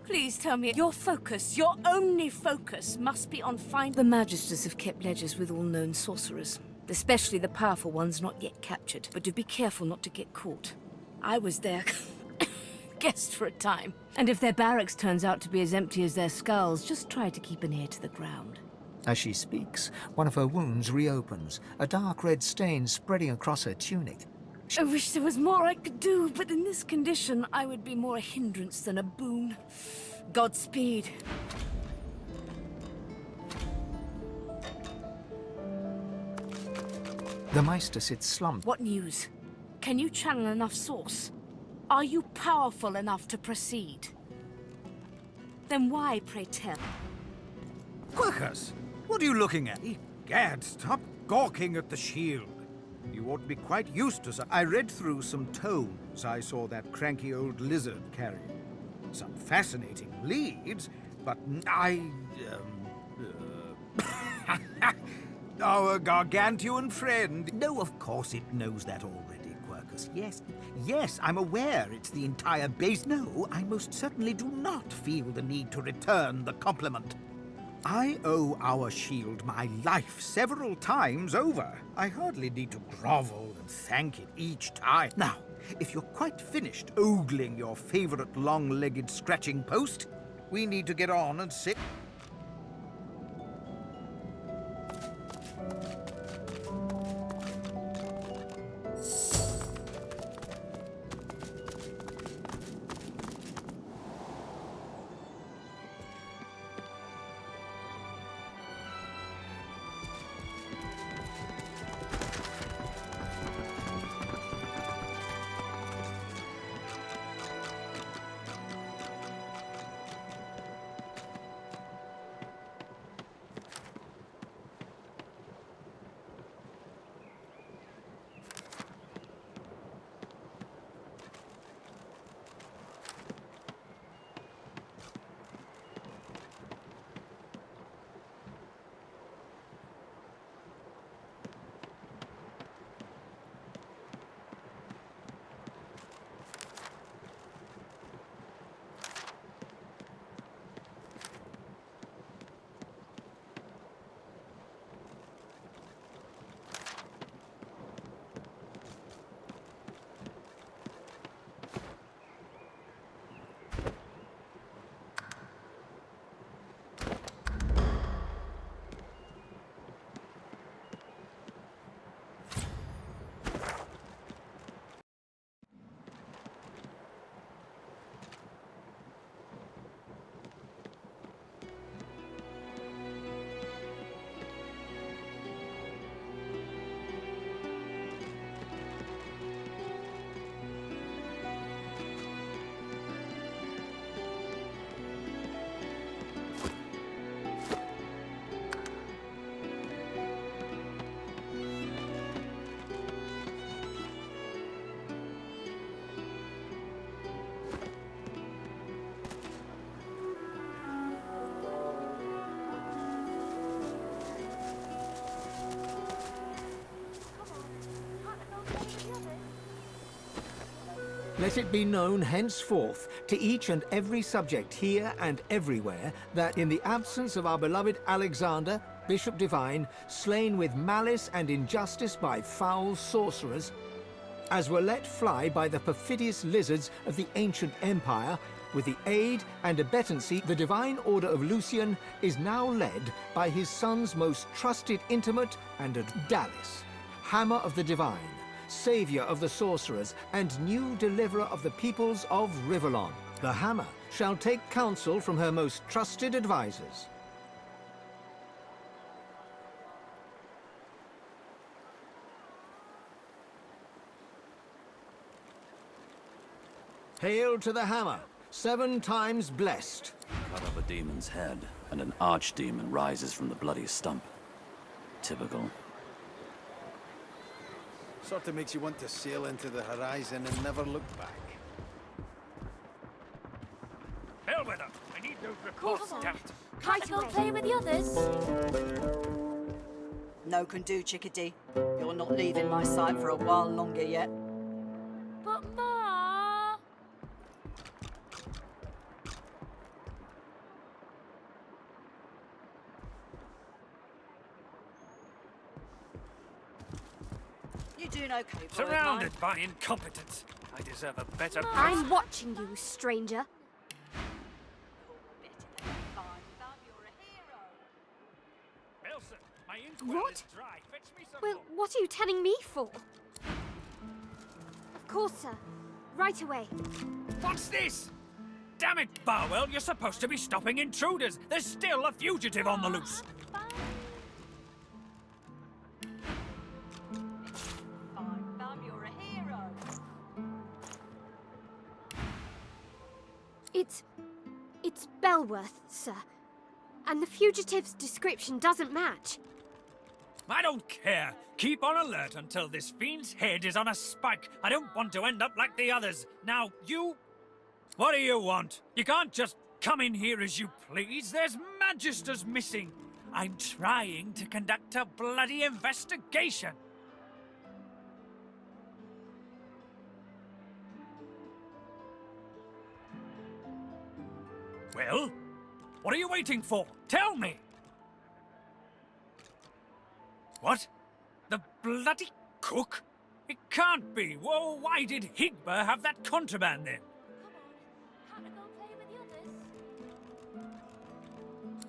Please tell me, your focus, your only focus, must be on finding... The Magisters have kept ledgers with all known sorcerers, especially the powerful ones not yet captured. But do be careful not to get caught. I was their guest for a time. And if their barracks turns out to be as empty as their skulls, just try to keep an ear to the ground. As she speaks, one of her wounds reopens, a dark red stain spreading across her tunic. I wish there was more I could do, but in this condition, I would be more a hindrance than a boon. Godspeed. The Meister sits slumped. What news? Can you channel enough source? Are you powerful enough to proceed? Then why, pray tell? Quercus, what are you looking at? Gad, stop gawking at the shield. You ought to be quite used to I read through some tomes I saw that cranky old lizard carry. Some fascinating leads, but our gargantuan friend... No, of course it knows that already, Quercus. Yes, I'm aware it's the entire base. No, I most certainly do not feel the need to return the compliment. I owe our shield my life several times over. I hardly need to grovel and thank it each time. Now, If you're quite finished ogling your favourite long-legged scratching post, we need to get on and sit. Let it be known henceforth to each and every subject here and everywhere that in the absence of our beloved Alexander, Bishop Divine, slain with malice and injustice by foul sorcerers, as were let fly by the perfidious lizards of the ancient empire, with the aid and abettancy, the Divine Order of Lucian is now led by his son's most trusted intimate and Dallas, Hammer of the Divine, Saviour of the sorcerers, and new deliverer of the peoples of Rivellon. The Hammer shall take counsel from her most trusted advisors. Hail to the Hammer, 7 times blessed. Cut off a demon's head, and an archdemon rises from the bloody stump. Typical. Sort of makes you want to sail into the horizon and never look back. Bellwether, I need those reports stamped. Can't I go play with the others? No can do, Chickadee. You're not leaving my sight for a while longer yet. But Ma... You doing okay, boy? Surrounded by incompetence. I deserve a better I'm watching you, stranger. Nelson, my inkwell What? is dry. Fetch me some Well, more. what are you telling me for? Of course, sir. Right away. What's this? Damn it, Barwell, you're supposed to be stopping intruders. There's still a fugitive on the loose. It's Belworth, sir. And the fugitive's description doesn't match. I don't care. Keep on alert until this fiend's head is on a spike. I don't want to end up like the others. Now, you... What do you want? You can't just come in here as you please. There's magisters missing. I'm trying to conduct a bloody investigation. Well, what are you waiting for? Tell me! What? The bloody cook? It can't be. Whoa, why did Higba have that contraband then?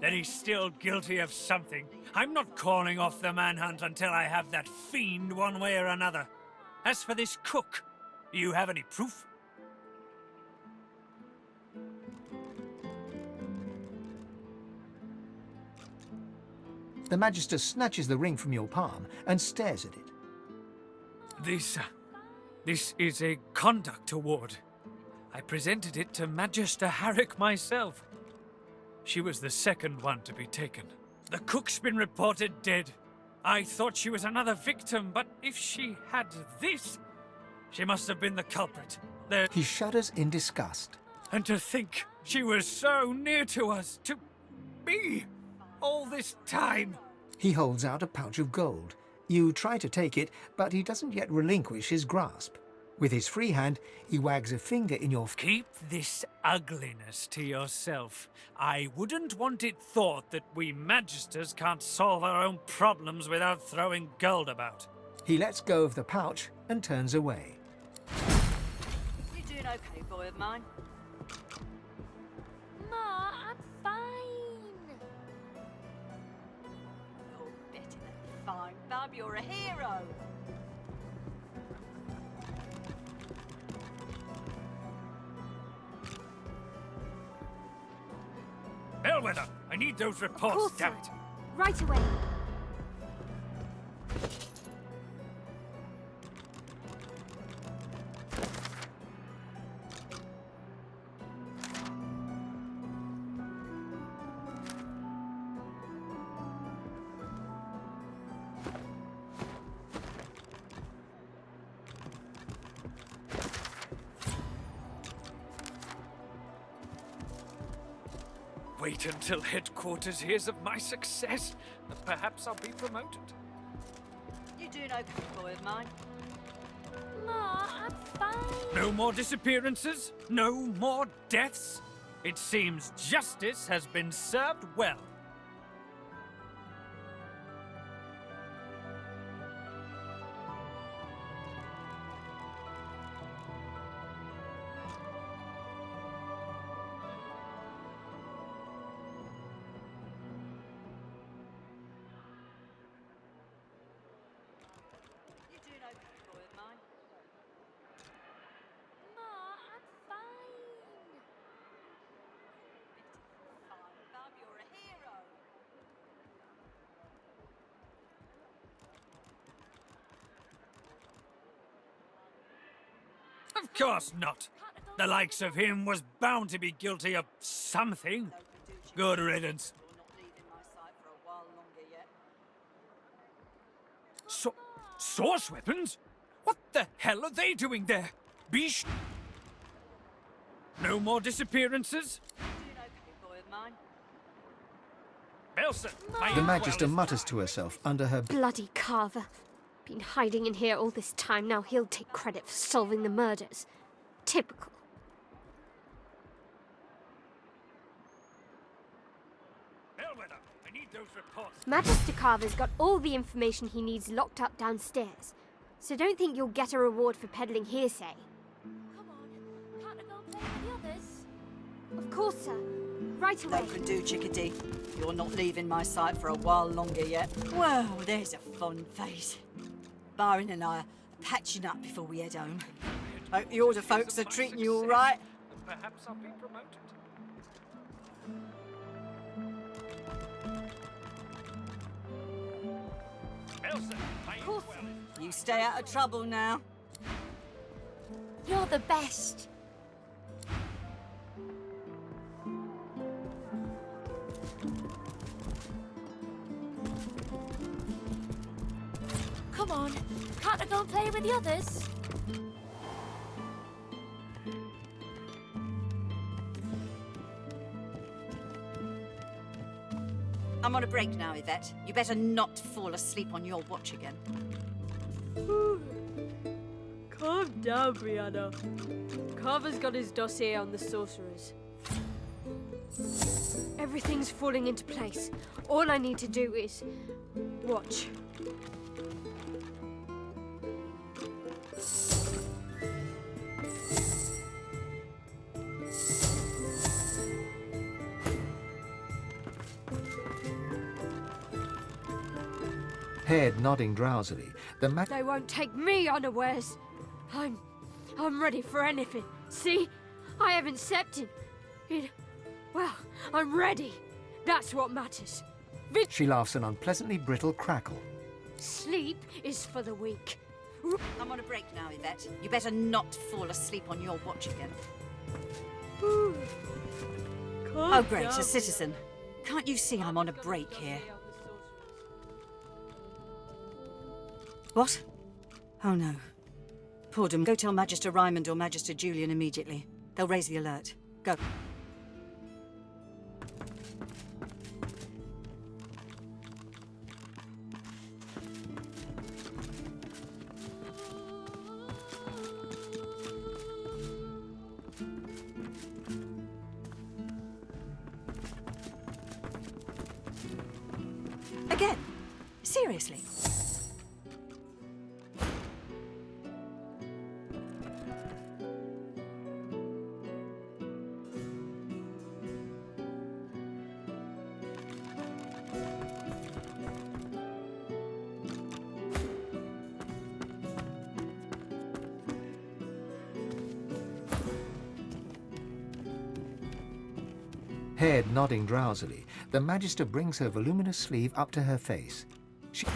Then he's still guilty of something. I'm not calling off the manhunt until I have that fiend one way or another. As for this cook, do you have any proof? The Magister snatches the ring from your palm and stares at it. This is a conduct award. I presented it to Magister Harrick myself. She was the second one to be taken. The cook's been reported dead. I thought she was another victim, but if she had this, she must have been the culprit. He shudders in disgust. And to think she was so near to us, to me, all this time. He holds out a pouch of gold. You try to take it, but he doesn't yet relinquish his grasp. With his free hand, he wags a finger in your... Keep this ugliness to yourself. I wouldn't want it thought that we Magisters can't solve our own problems without throwing gold about. He lets go of the pouch and turns away. You doing okay, boy of mine? Ma, I'm fine. You're better than fine, Bub. You're a hero. Bellwether, I need those reports, damn it. Right away. Wait until headquarters hears of my success, and perhaps I'll be promoted. You doing okay, boy of mine? Ma, I'm fine. No more disappearances, no more deaths. It seems justice has been served well. You doing okay, boy of mine? Ma, I'm fine. Fine, Bub. You're a hero. Of course not. The likes of him was bound to be guilty of something. Good riddance. You're not leaving my sight for a while longer yet. Source weapons? What the hell are they doing there? No more disappearances? Doing okay, boy of mine? Belson, The Magister mutters to herself under her... Bloody Carver. Been hiding in here all this time, now he'll take credit for solving the murders. Typical. Bellwether, I need those reports. Magister Carver's got all the information he needs locked up downstairs. So don't think you'll get a reward for peddling hearsay. Come on, can't I go play with the others? Of course, sir. Right away. No can do, chickadee. You're not leaving my sight for a while longer yet. Well, there's a fun face. Byron and I are patching up before we head home. Hope the order folks are treating you all right. Perhaps I'll be promoted. Belson, Of course. You stay out of trouble now. You're the best. Come on, can't I go and play with the others? I'm on a break now, Yvette. You better not fall asleep on your watch again. Calm down, Brianna. Carver's got his dossier on the sorcerers. Everything's falling into place. All I need to do is watch. Head nodding drowsily, the They won't take me unawares. I'm ready for anything. See? I haven't stepped in. Well, I'm ready. That's what matters. She laughs an unpleasantly brittle crackle. Sleep is for the weak. I'm on a break now, Yvette. You better not fall asleep on your watch again. Oh, great, a citizen. Can't you see I'm on a break here? What? Oh, no. Poor them. Go tell Magister Raymond or Magister Julian immediately. They'll raise the alert. Go. Again? Seriously? Head nodding drowsily, the Magister brings her voluminous sleeve up to her face. She...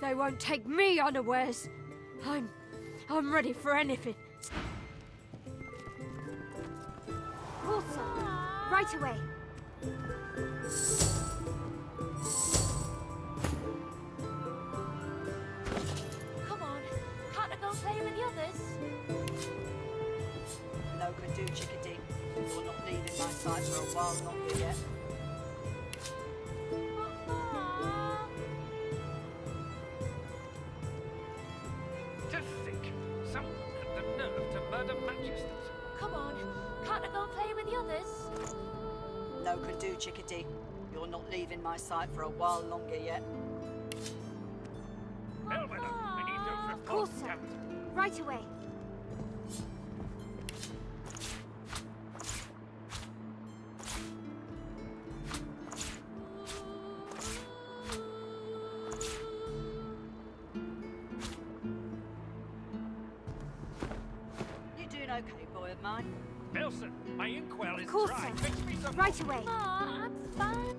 They won't take me unawares. I'm ready for anything. Also, right away. go play with the others? No good do, Chickadee. You're not leaving my sight for a while longer yet. To think, someone had the nerve to murder magisters. Come on, can't I go play with the others? No good do, Chickadee. You're not leaving my sight for a while longer yet. Bellwether, I need those Of course, reports sir. out. Right away. You doing okay, boy of mine? Nelson, my inkwell is Of course, dry. sir. Fix me some Right away. I'm fine.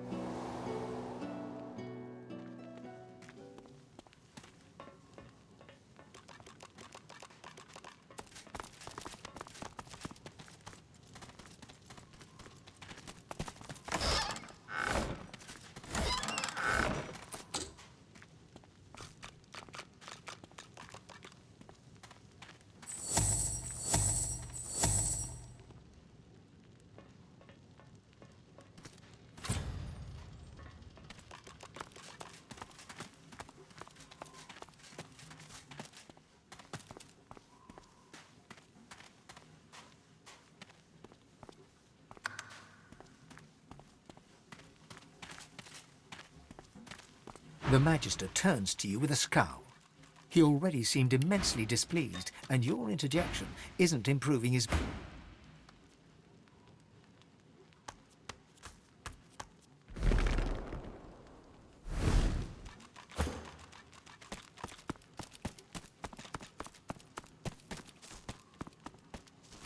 The Magister turns to you with a scowl. He already seemed immensely displeased, and your interjection isn't improving his...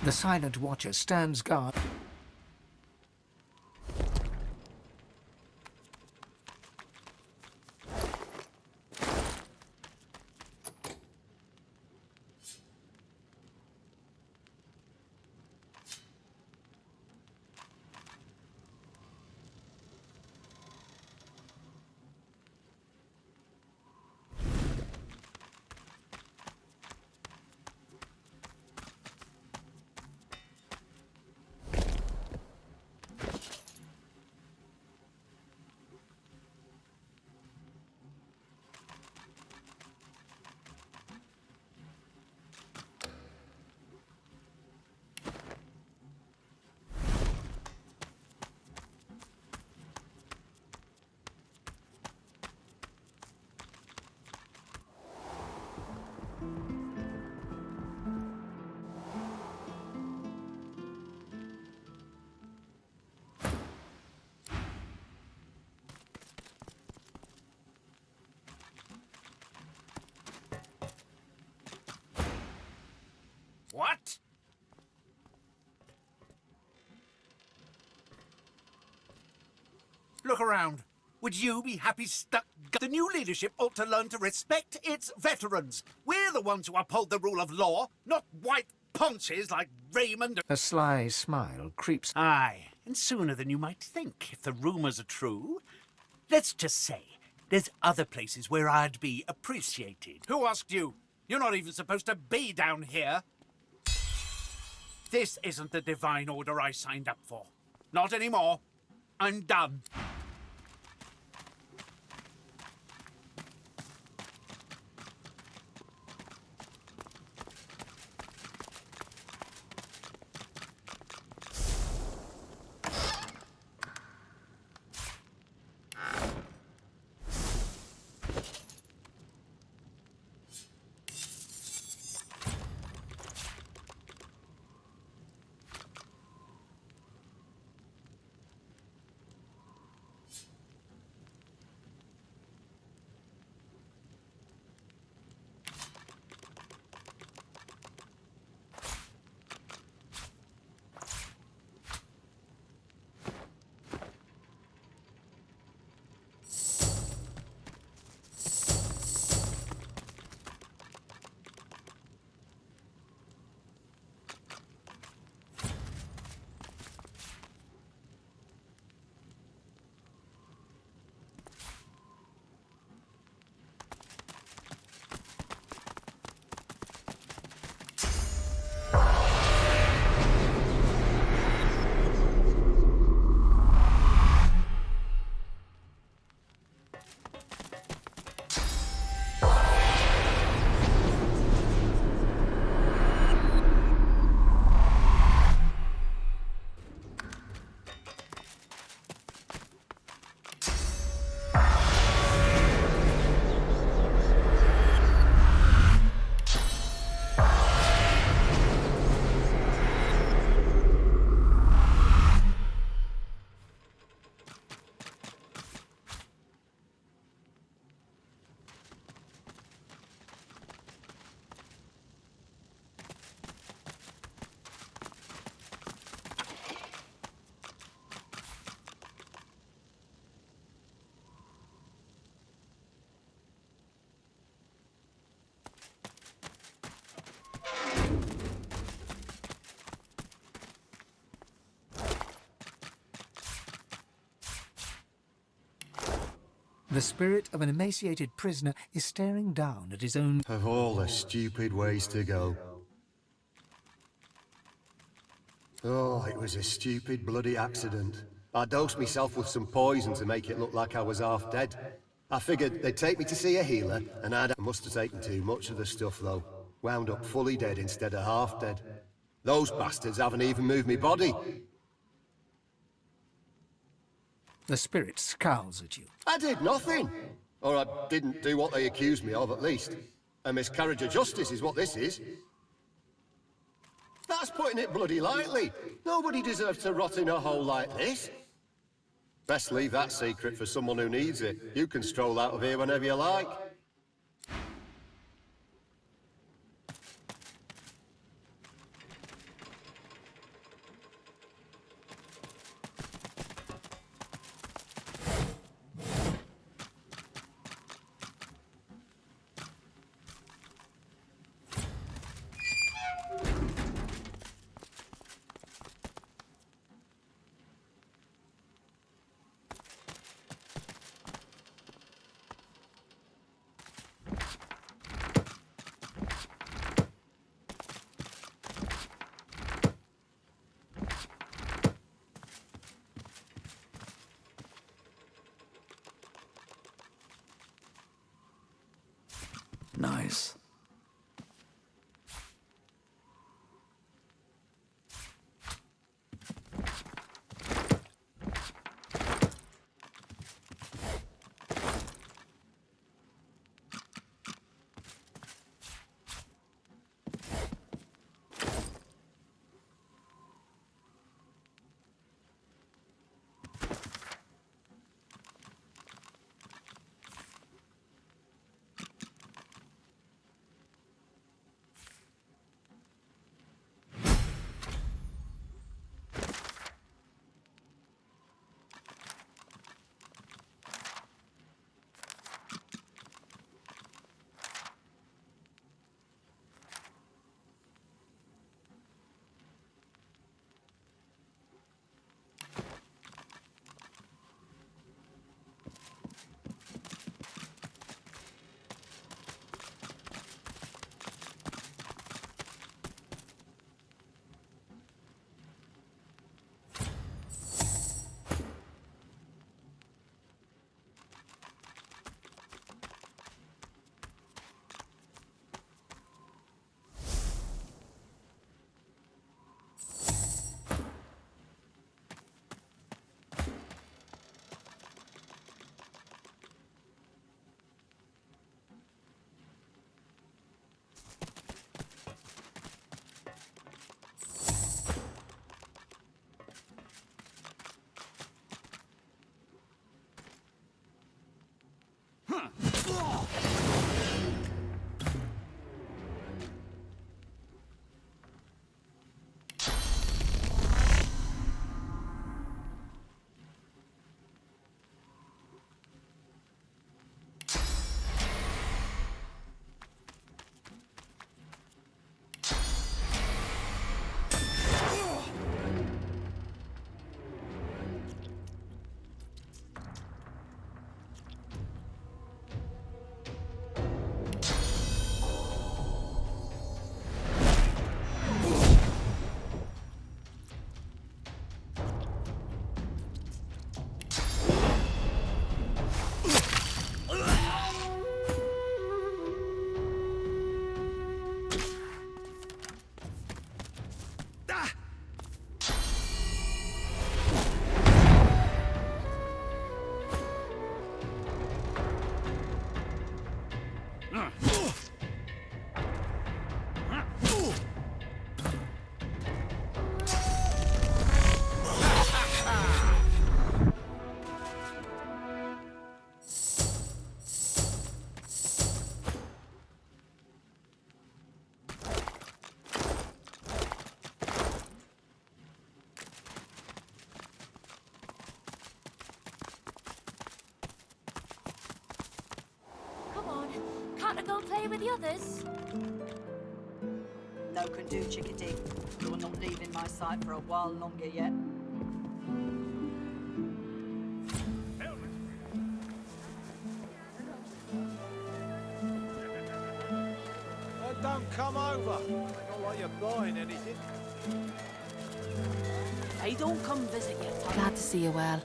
The Silent Watcher stands guard. What? Look around. Would you be happy stuck? The new leadership ought to learn to respect its veterans. We're the ones who uphold the rule of law, not white ponces like Raymond. A sly smile creeps... Aye, and sooner than you might think, if the rumours are true. Let's just say, there's other places where I'd be appreciated. Who asked you? You're not even supposed to be down here. This isn't the divine order I signed up for. Not anymore. I'm done. The spirit of an emaciated prisoner is staring down at his own... Of all the stupid ways to go. Oh, it was a stupid bloody accident. I dosed myself with some poison to make it look like I was half dead. I figured they'd take me to see a healer, and I must have taken too much of the stuff, though. Wound up fully dead instead of half dead. Those bastards haven't even moved me body. The spirit scowls at you. I did nothing. Or I didn't do what they accused me of, at least. A miscarriage of justice is what this is. That's putting it bloody lightly. Nobody deserves to rot in a hole like this. Best leave that secret for someone who needs it. You can stroll out of here whenever you like. Nice. Can't I go play with the others? No can do, chickadee. You're not leaving my sight for a while longer yet. Don't come over. Not like you're buying anything. Hey, don't come visit yet. Glad to see you well.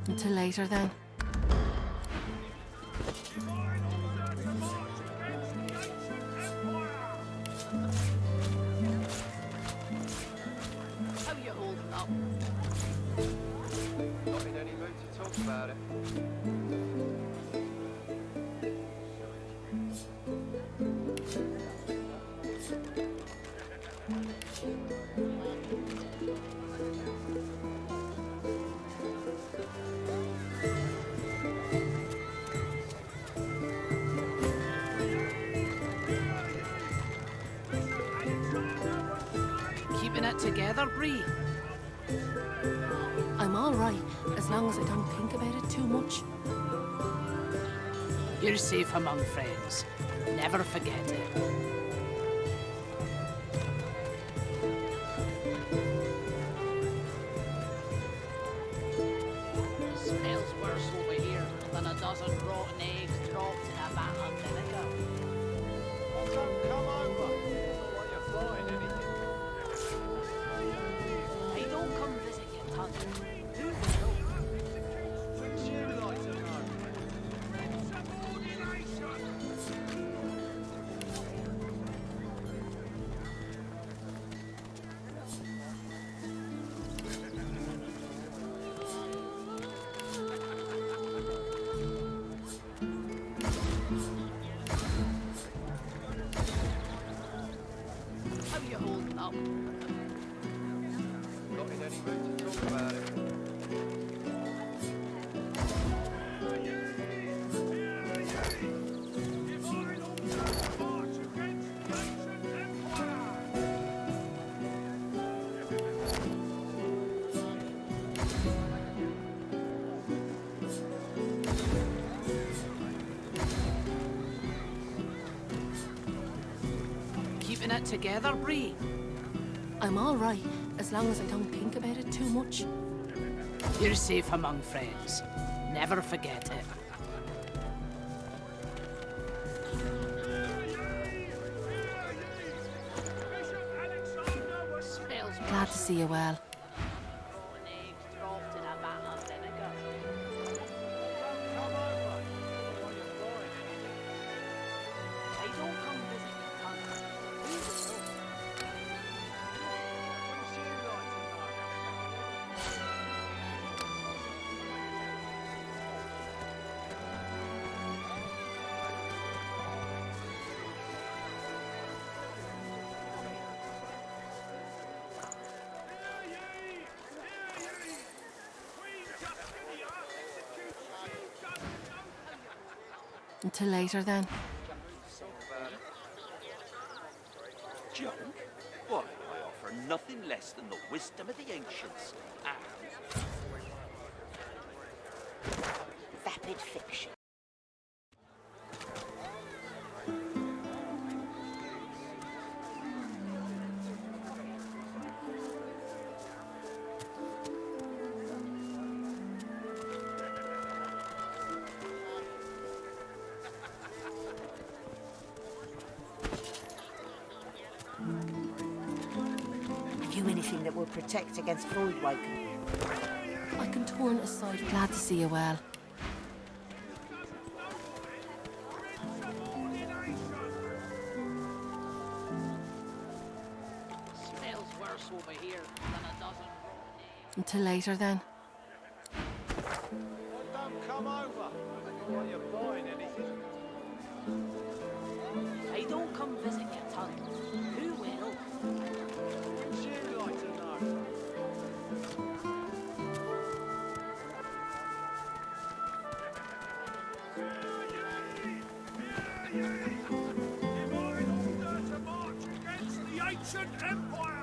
Until later, then. How you holding up? Not in any mood to talk about it. Keeping it together, Bree? I'm all right, as long as I don't think about it too much. You're safe among friends. Never forget it. Smells worse over here than a dozen rotten eggs dropped in a vat of vinegar. Don't come over. Not like you're buying anything. Hey, don't come visit your tongue. Who Wouldn't you like to know? How you holding up? Not in any mood to talk about it. Keeping it together, Bree? I'm all right, as long as I don't think about it too much. You're safe among friends. Never forget it. Smells Glad to see you well. rotten eggs dropped in a vat of vinegar. Come over. Not like you're buying anything. Hey, don't come visit your tongue. Who will? Wouldn't you like to know? Until later, then. Junk? Why, I offer nothing less than the wisdom of the ancients and vapid fiction. Have you anything that will protect against void waking? I can turn aside. Glad to see you well. Smells worse over here than a dozen rotten eggs. Until later, then. Don't come over. Not like you're buying anything. Hey, don't come visit your tongue. Who will? Wouldn't you like to know? Divine order to march against the ancient empire!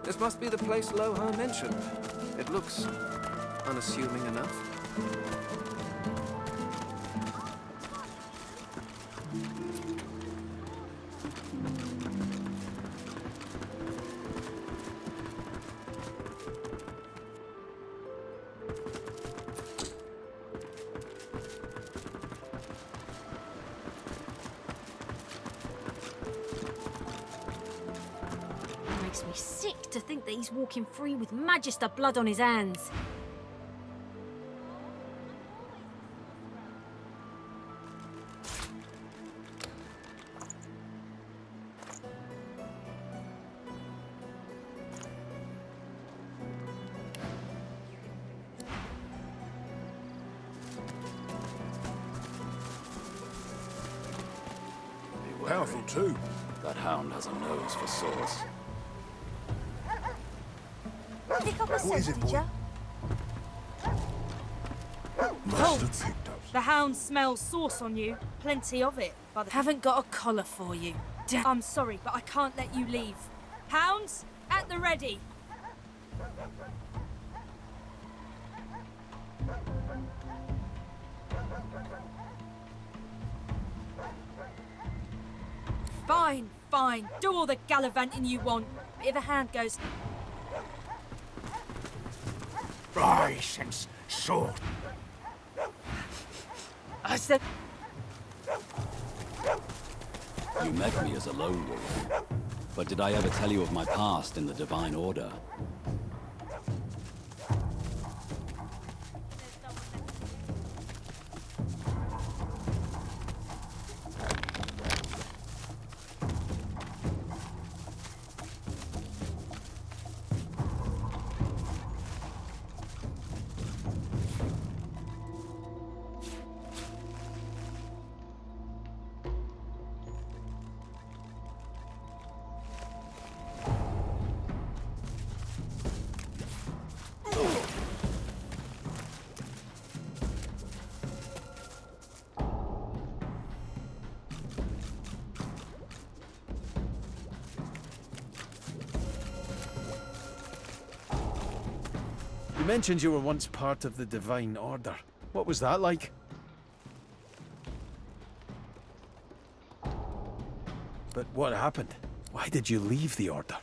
This must be the place Loha mentioned. It looks unassuming enough. Makes me sick to think that he's walking free with Magister blood on his hands. Powerful too. That hound has a nose for sauce. Pick up a What is it, scent, boy? did ya? Must have picked up. The hound smells sauce on you. Plenty of it. But haven't got a collar for you. I'm sorry, but I can't let you leave. Hounds, at the ready. Fine, fine. Do all the gallivanting you want. But if a hand goes... Rice and sword. I said... You met me as a lone wolf. But did I ever tell you of my past in the Divine Order? You mentioned you were once part of the Divine Order. What was that like? But what happened? Why did you leave the Order?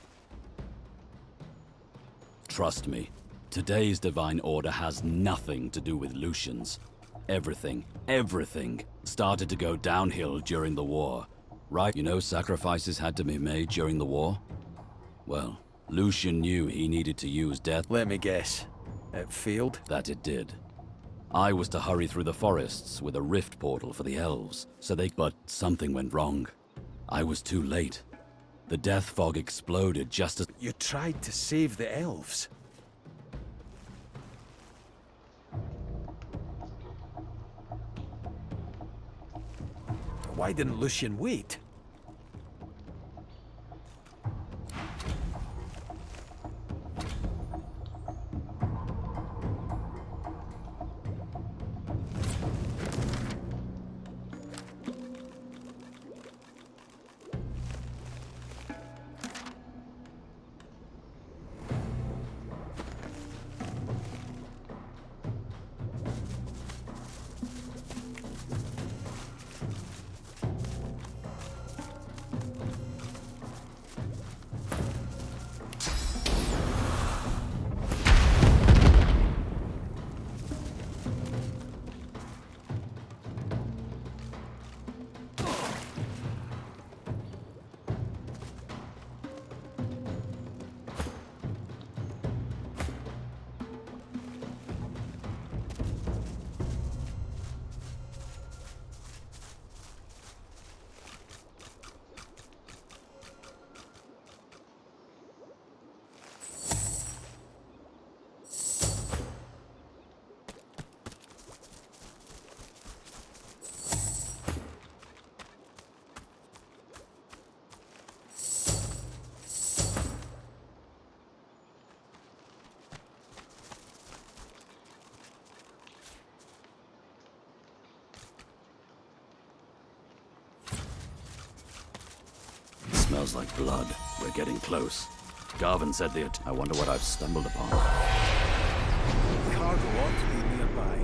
Trust me, today's Divine Order has nothing to do with Lucians. Everything started to go downhill during the war. Right? You know sacrifices had to be made during the war? Well, Lucian knew he needed to use death. Let me guess. It failed? That it did. I was to hurry through the forests with a rift portal for the elves, but something went wrong. I was too late. The death fog exploded just as— You tried to save the elves? Why didn't Lucian wait? Smells like blood. We're getting close. Garvin said that. I wonder what I've stumbled upon. Cargo ought to be nearby.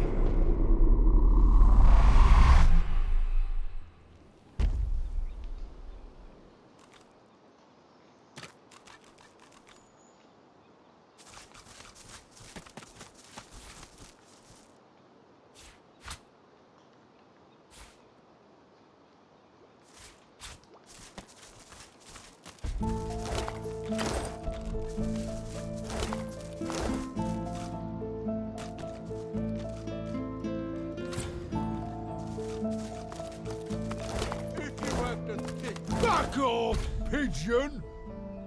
Back off, pigeon!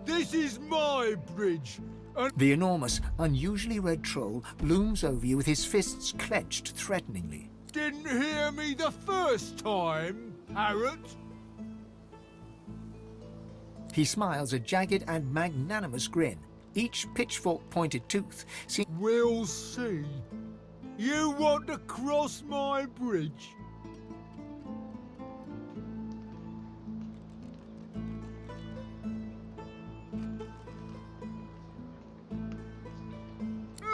This is my bridge, and The enormous, unusually red troll looms over you with his fists clenched threateningly. didn't hear me the first time, parrot. He smiles a jagged and magnanimous grin, each pitchfork-pointed tooth. We'll see. You want to cross my bridge?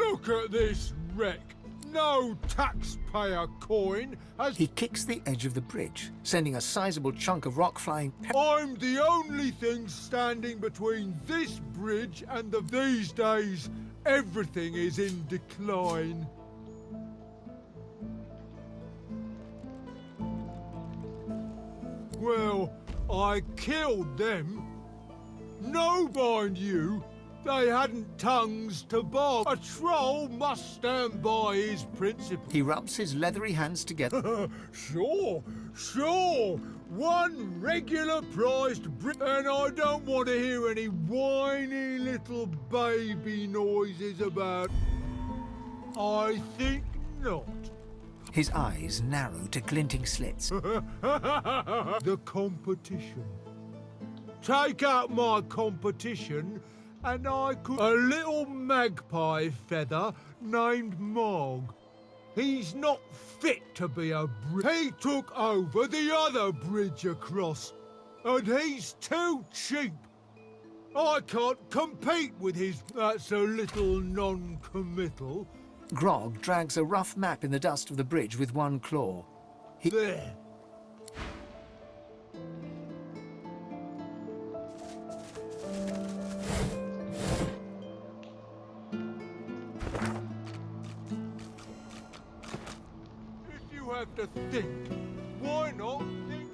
Look at this wreck. No taxpayer coin has... He kicks the edge of the bridge, sending a sizable chunk of rock flying... I'm the only thing standing between this bridge and the... These days, everything is in decline. Well, I killed them. No, mind you, they hadn't tongues to bob. A troll must stand by his principles. He rubs his leathery hands together. Sure. One regular priced and I don't want to hear any whiny little baby noises about... I think not. His eyes narrow to glinting slits. The competition. Take out my competition and I could... A little magpie feather named Mog. He's not fit to be a He took over the other bridge across, and he's too cheap. I can't compete with his... That's a little non-committal. Grog drags a rough map in the dust of the bridge with one claw. There. If you have to think, why not think?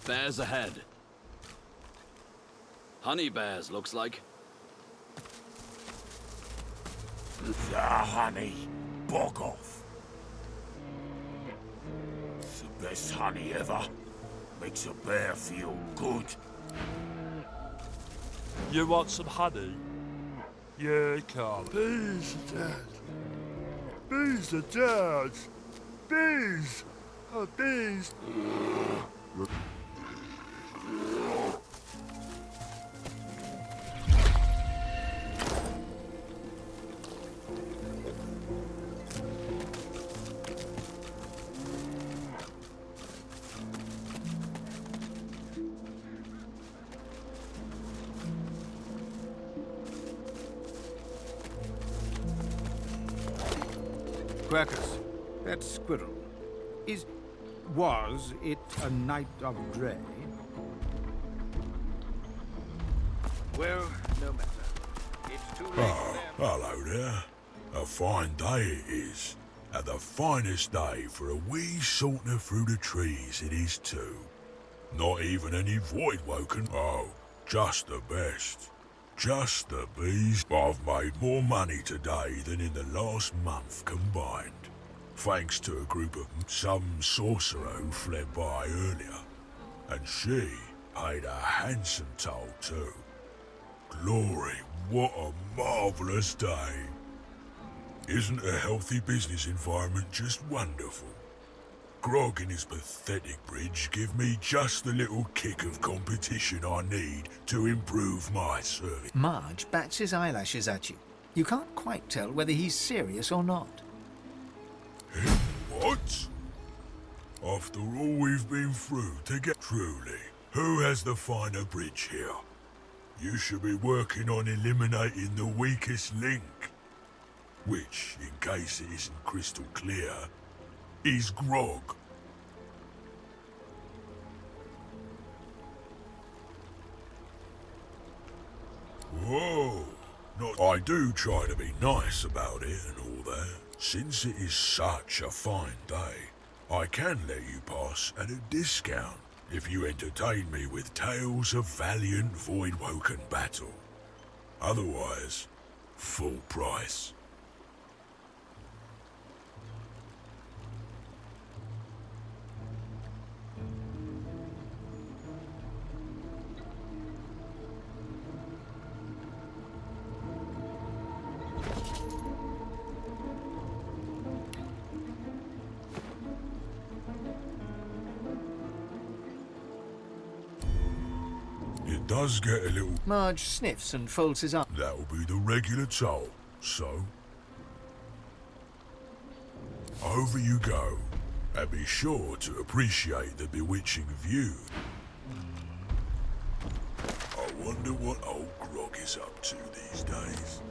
Bears ahead. Honey bears, looks like. The honey. Bog off. It's the best honey ever. Makes a bear feel good. You want some honey? Yeah, come. Bees are dead. Bees are dead. Bees. Oh, bees. Quercus, that squirrel, was it a night of grey? Well, no matter. It's too late for Oh, them. hello there. A fine day it is. And the finest day for a wee saunter through the trees it is too. Not even any void woken. Oh, just the best. Just the bees. I've made more money today than in the last month combined. Thanks to a group of some sorcerer who fled by earlier. And she paid a handsome toll too. Glory, what a marvellous day. Isn't a healthy business environment just wonderful? Grog and his pathetic bridge give me just the little kick of competition I need to improve my service. Marge bats his eyelashes at you. You can't quite tell whether he's serious or not. What? After all we've been through to get truly, who has the finer bridge here? You should be working on eliminating the weakest link. Which, in case it isn't crystal clear, is Grog. Whoa! Not I do try to be nice about it and all that. Since it is such a fine day, I can let you pass at a discount if you entertain me with tales of valiant void-woken battle. Otherwise, full price. It does get a little... Marge sniffs and folds his arms. That'll be the regular toll, so... Over you go, and be sure to appreciate the bewitching view. I wonder what old Grog is up to these days.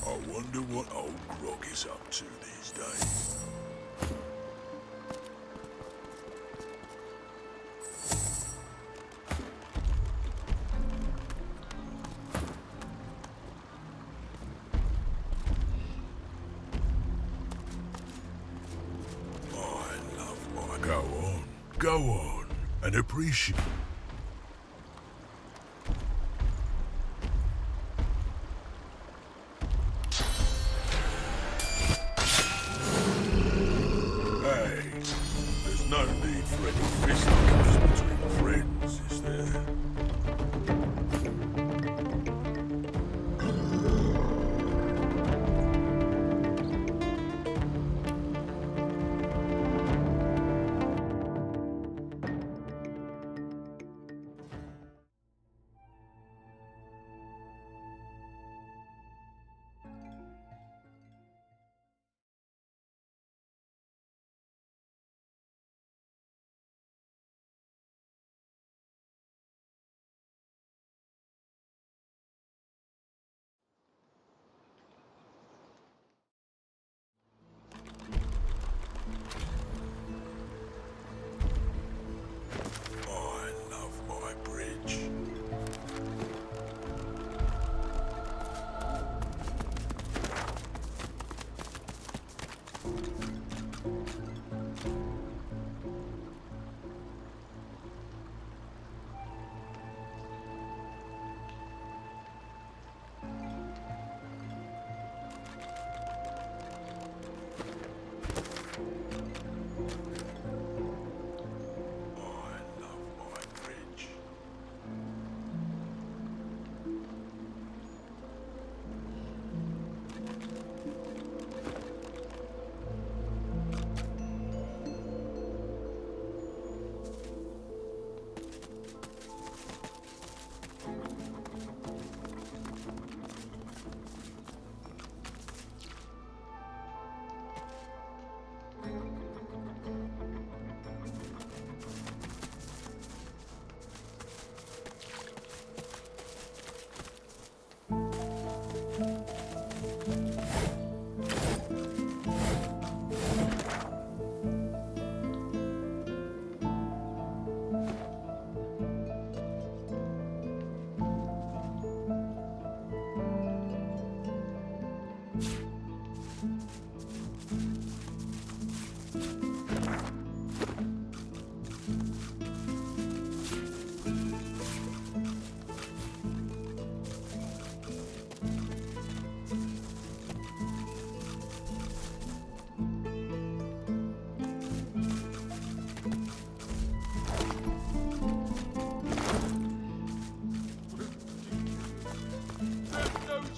I wonder what old Grog is up to these days. I love my... Go on, and appreciate... Hey, there's no need for any fisticuffs between friends, is there?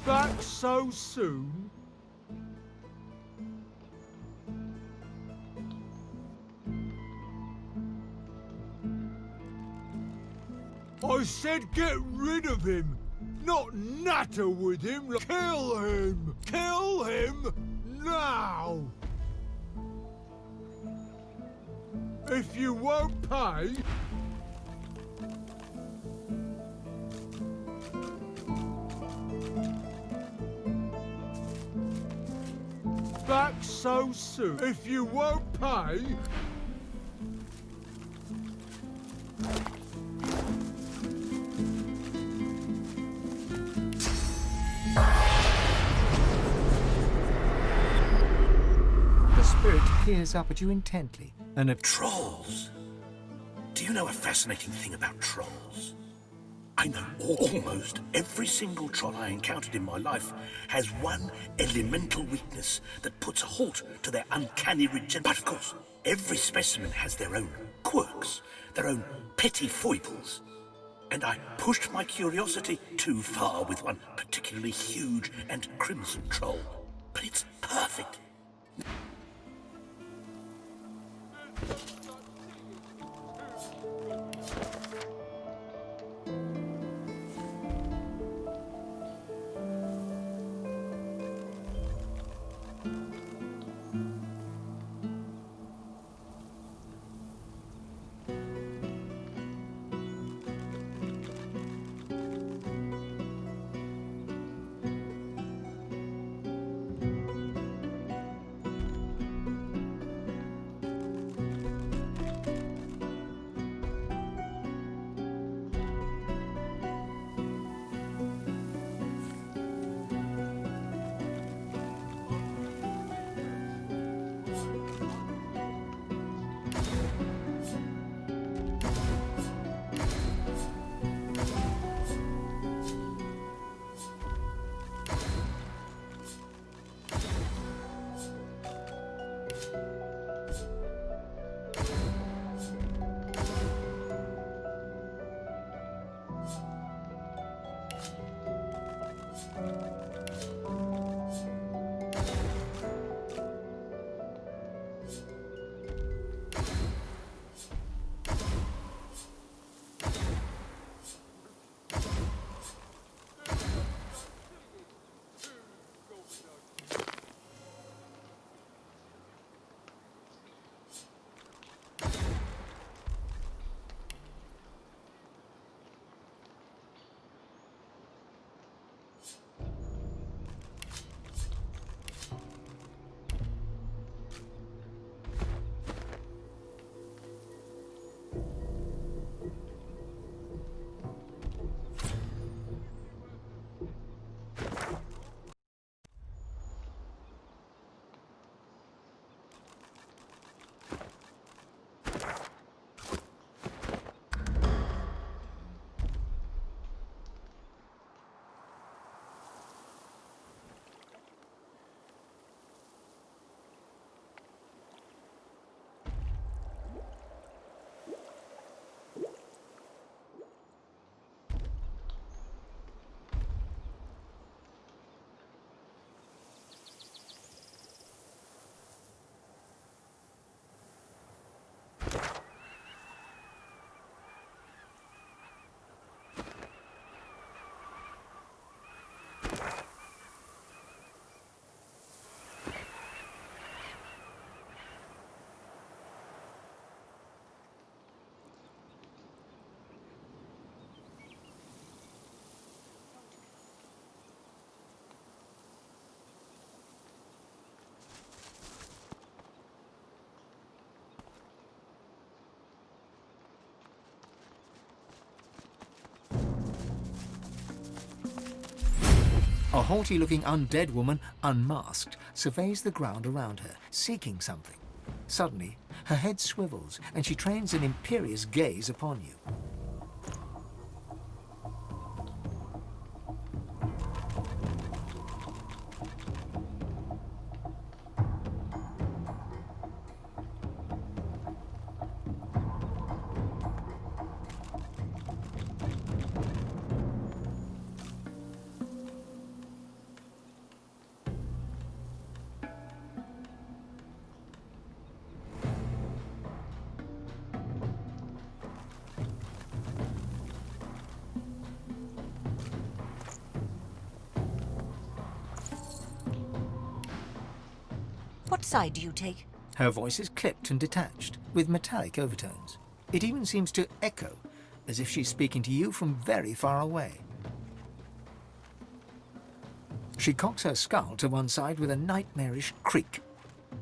Back so soon? I said get rid of him, not natter with him. Kill him! Kill him now! If you won't pay... Back so soon. If you won't pay... The spirit peers up at you intently, and Trolls! Do you know a fascinating thing about trolls? I know almost every single troll I encountered in my life has one elemental weakness that puts a halt to their uncanny regeneration. But of course, every specimen has their own quirks, their own petty foibles. And I pushed my curiosity too far with one particularly huge and crimson troll. But it's perfect. haughty-looking undead woman, unmasked, surveys the ground around her, seeking something. Suddenly, her head swivels, and she trains an imperious gaze upon you. What side do you take? Her voice is clipped and detached, with metallic overtones. It even seems to echo, as if she's speaking to you from very far away. She cocks her skull to one side with a nightmarish creak.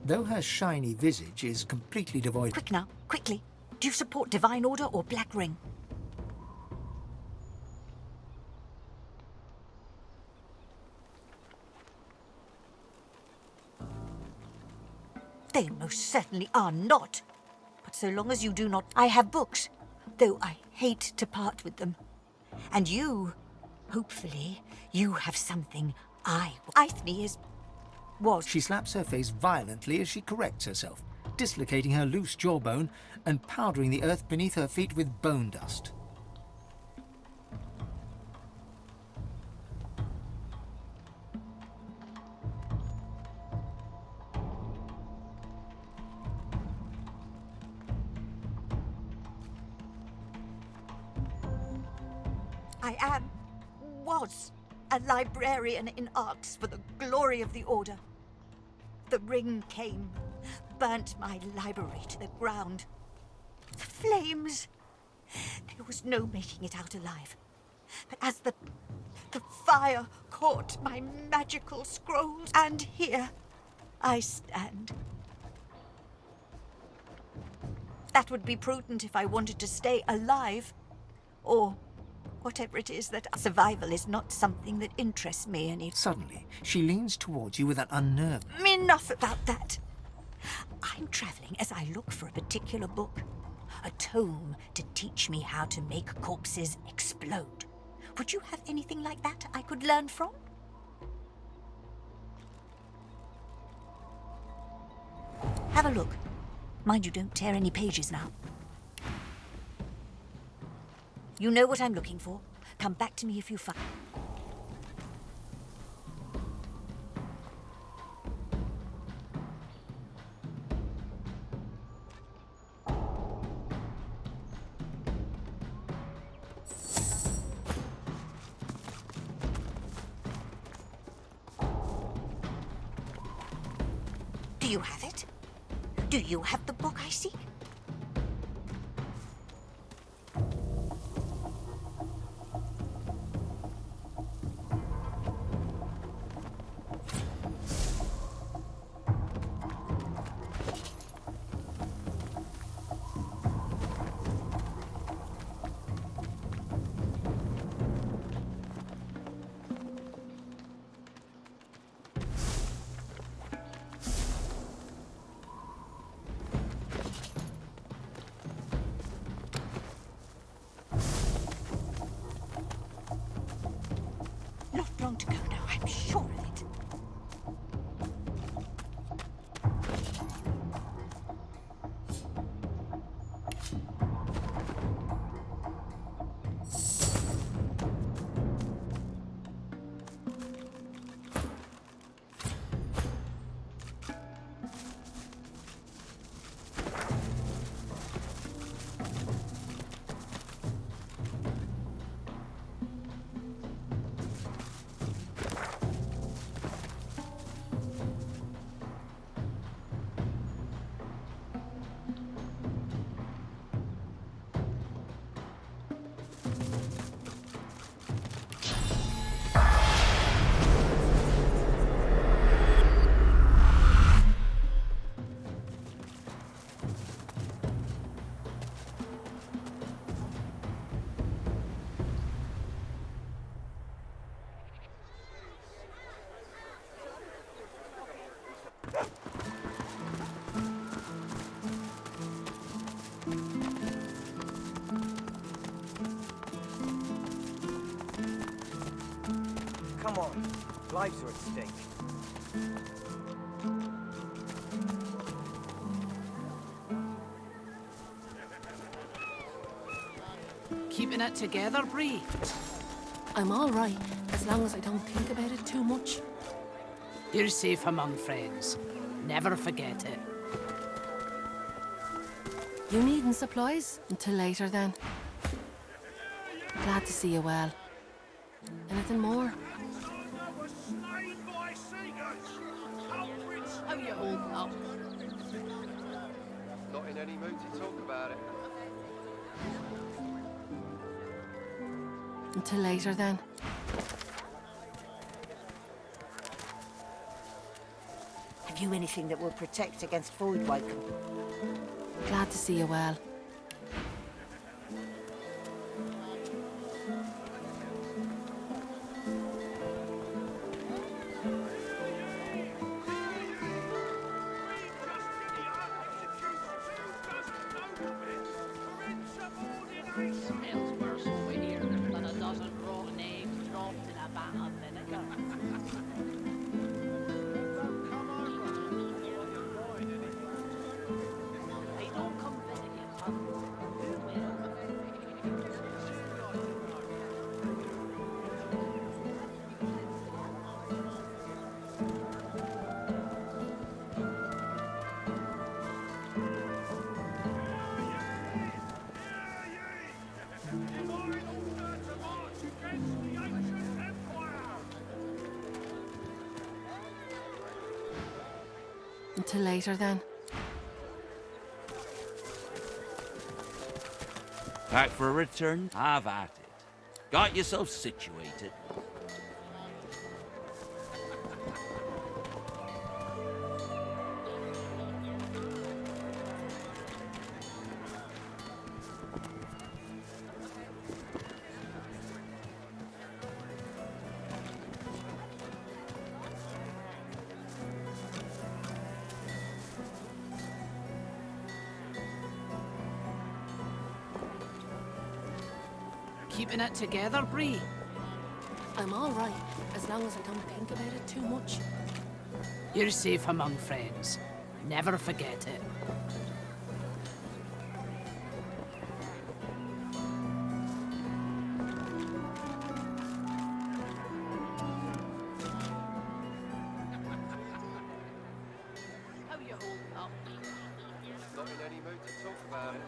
Though her shiny visage is completely devoid... Quick now, quickly. Do you support Divine Order or Black Ring? They most certainly are not. But so long as you do not... I have books, though I hate to part with them. And you, hopefully, you have something was. She slaps her face violently as she corrects herself, dislocating her loose jawbone and powdering the earth beneath her feet with bone dust. I was a librarian in arts for the glory of the Order. The ring came, burnt my library to the ground. The flames! There was no making it out alive. But as the fire caught my magical scrolls, and here I stand. That would be prudent if I wanted to stay alive, or whatever it is that survival is not something that interests me any. Suddenly, she leans towards you with an unnerved... Enough about that. I'm traveling as I look for a particular book. A tome to teach me how to make corpses explode. Would you have anything like that I could learn from? Have a look. Mind you don't tear any pages now. You know what I'm looking for. Come back to me if you find... Do you have it? Do you have the book I seek? lives are at stake. Keeping it together, Bree? I'm all right, as long as I don't think about it too much. You're safe among friends. Never forget it. You needing supplies? Until later, then. Glad to see you well. Anything more? How you holding up? Not in any mood to talk about it. Until later, then. Have you anything that will protect against void waking? Glad to see you well. Smells worse over here than a dozen rotten eggs dropped in a vat of vinegar. They don't come visiting us. Who will? Until later, then. Back for a return? Have at it. Got yourself situated. Keeping it together, Bree? I'm all right, as long as I don't think about it too much. You're safe among friends. Never forget it. How you holding up? Not in any mood to talk about it.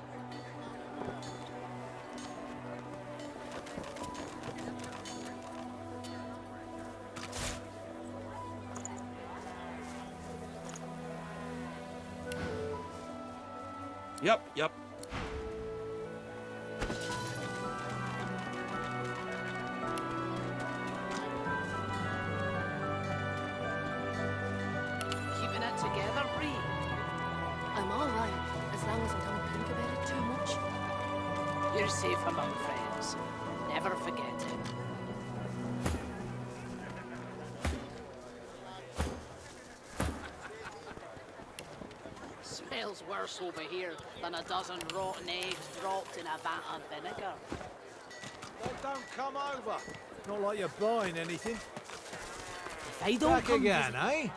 Yep. Keeping it together, Bree? I'm all right, as long as I don't think about it too much. You're safe among friends. Never forget it. Smells worse over here than a dozen rotten eggs dropped in a vat of vinegar. Well, don't come over. Not like you're buying anything. If they don't Back come again, visit- eh?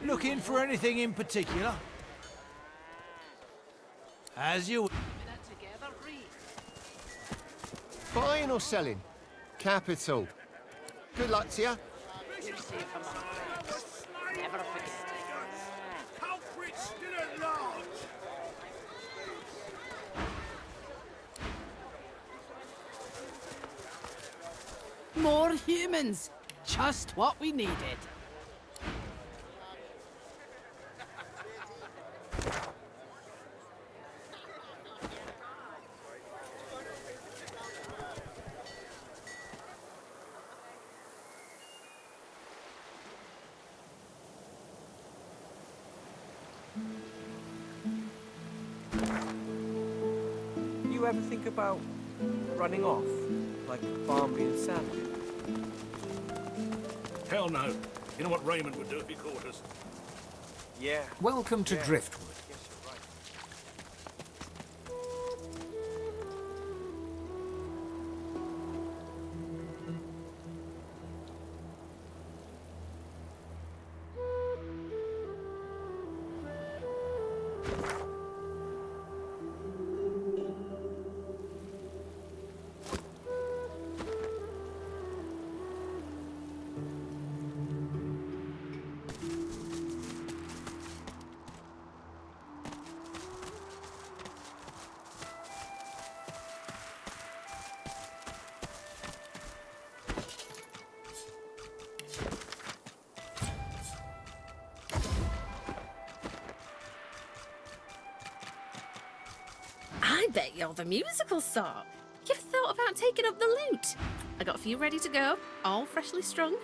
Looking for anything in particular? As you... Keeping it together, Bree? Buying or selling? Capital. Good luck to you. You're safe among friends. Never forget it. Culprit still at large! More humans! Just what we needed. You ever think about running off, like Barmby and Sam did? Hell no. You know what Raymond would do if he caught us? Yeah. Welcome to Driftwood. Yes, you're right. bet you're the musical sort. You ever thought about taking up the lute? I got a few ready to go, all freshly strung.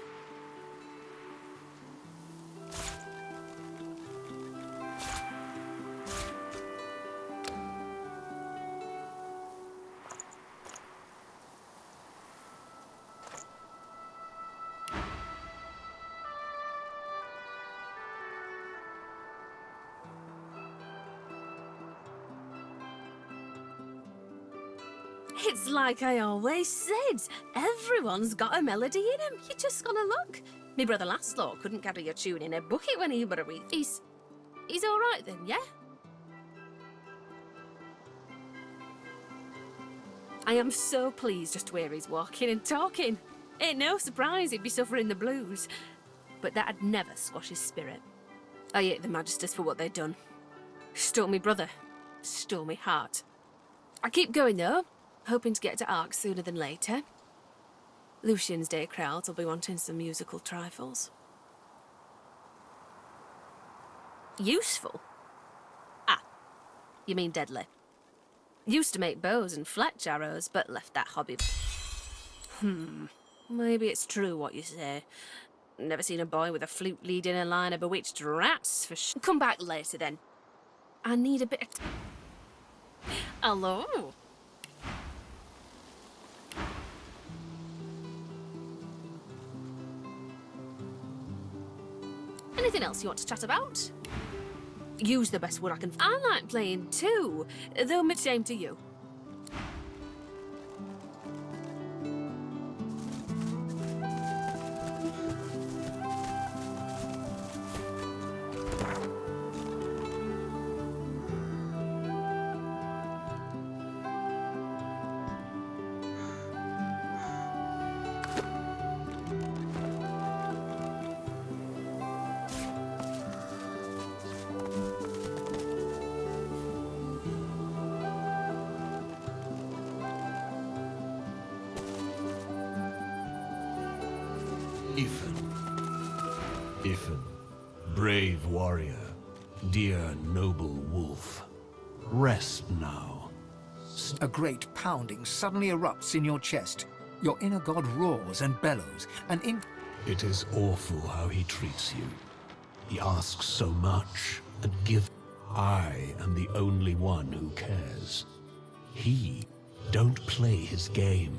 It's like I always said, everyone's got a melody in him. You just gotta look. Me brother Laszlo couldn't carry a tune in a bucket when he were a wee. He's all right then, yeah? I am so pleased just where he's walking and talking. Ain't no surprise he'd be suffering the blues. But that'd never squash his spirit. I hate the Magisters for what they've done. Stole me brother. Stole me heart. I keep going though. Hoping to get to Ark sooner than later. Lucian's Day crowds will be wanting some musical trifles. Useful? Ah, you mean deadly. Used to make bows and fletch arrows, but left that hobby. Maybe it's true what you say. Never seen a boy with a flute leading a line of bewitched rats for Come back later then. I need a bit of... Hello? Anything else you want to chat about? Use the best word I can. I like playing too, though much shame to you. Ifan, brave warrior, dear noble wolf, rest now. A great pounding suddenly erupts in your chest. Your inner god roars and bellows, and in... It is awful how he treats you. He asks so much, and give... I am the only one who cares. Don't play his game.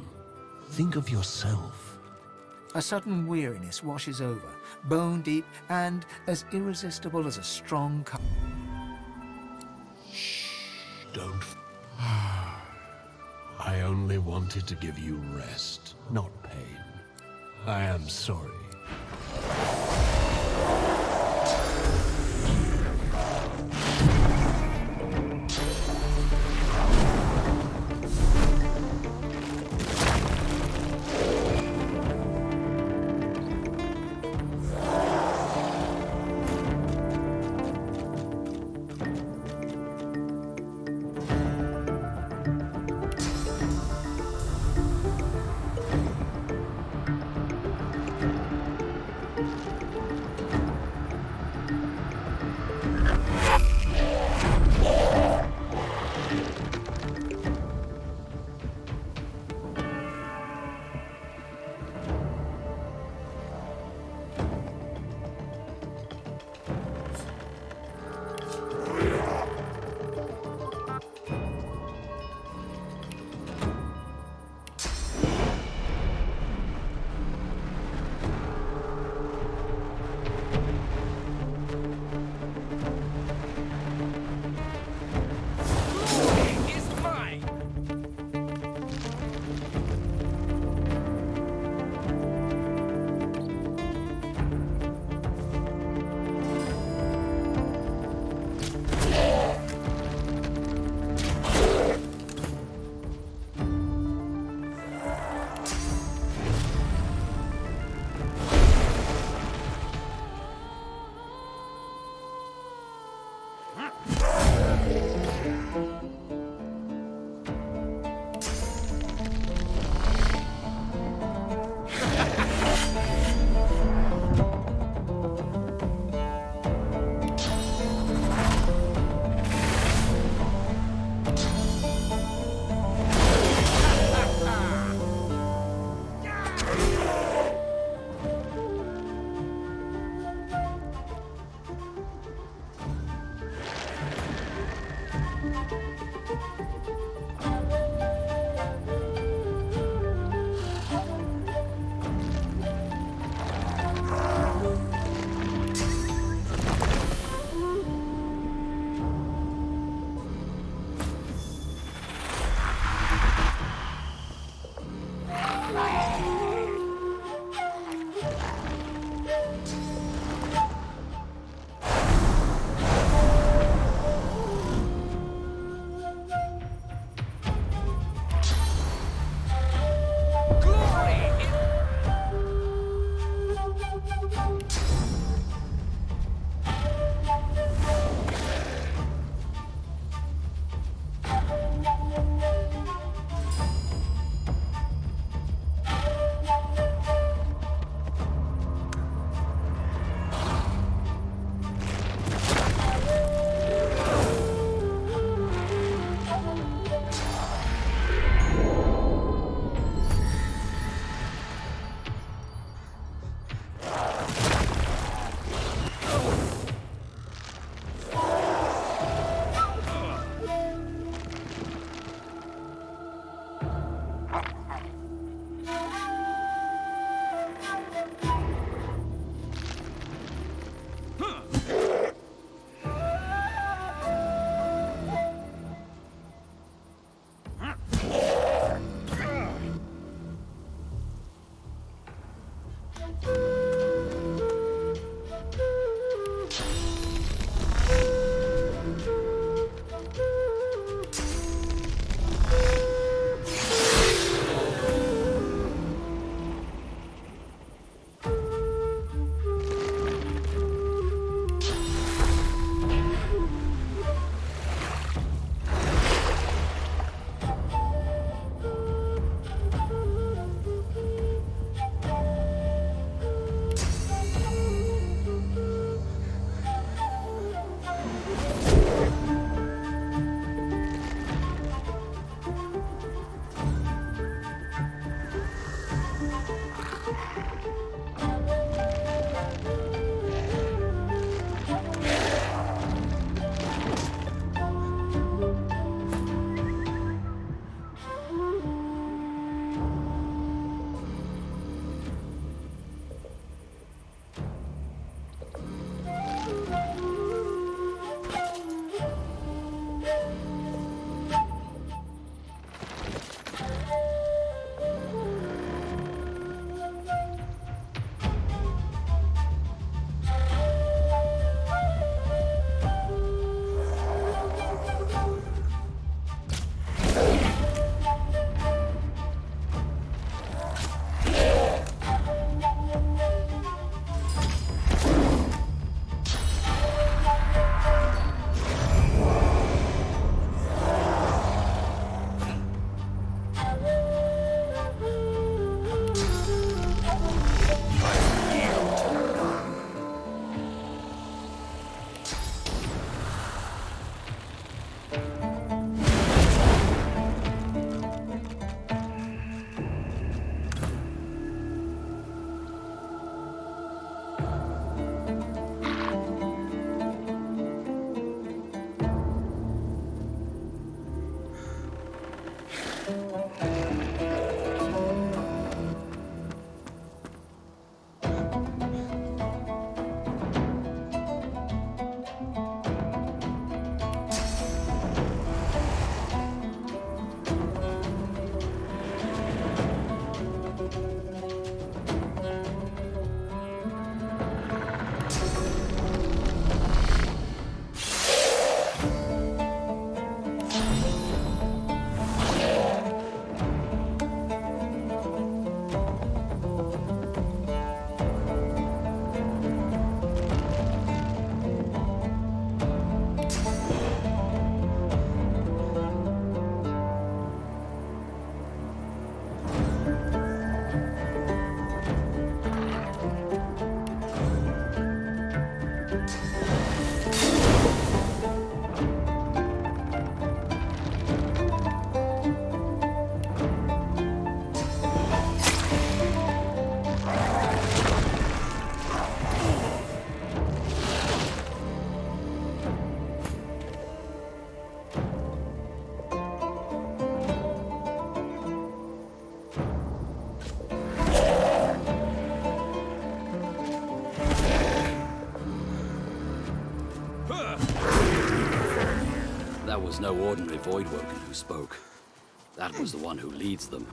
Think of yourself. A sudden weariness washes over, bone deep and as irresistible as a strong cup. Shh, don't... I only wanted to give you rest, not pain. I am sorry. That was no ordinary Voidwoken who spoke. That was the one who leads them.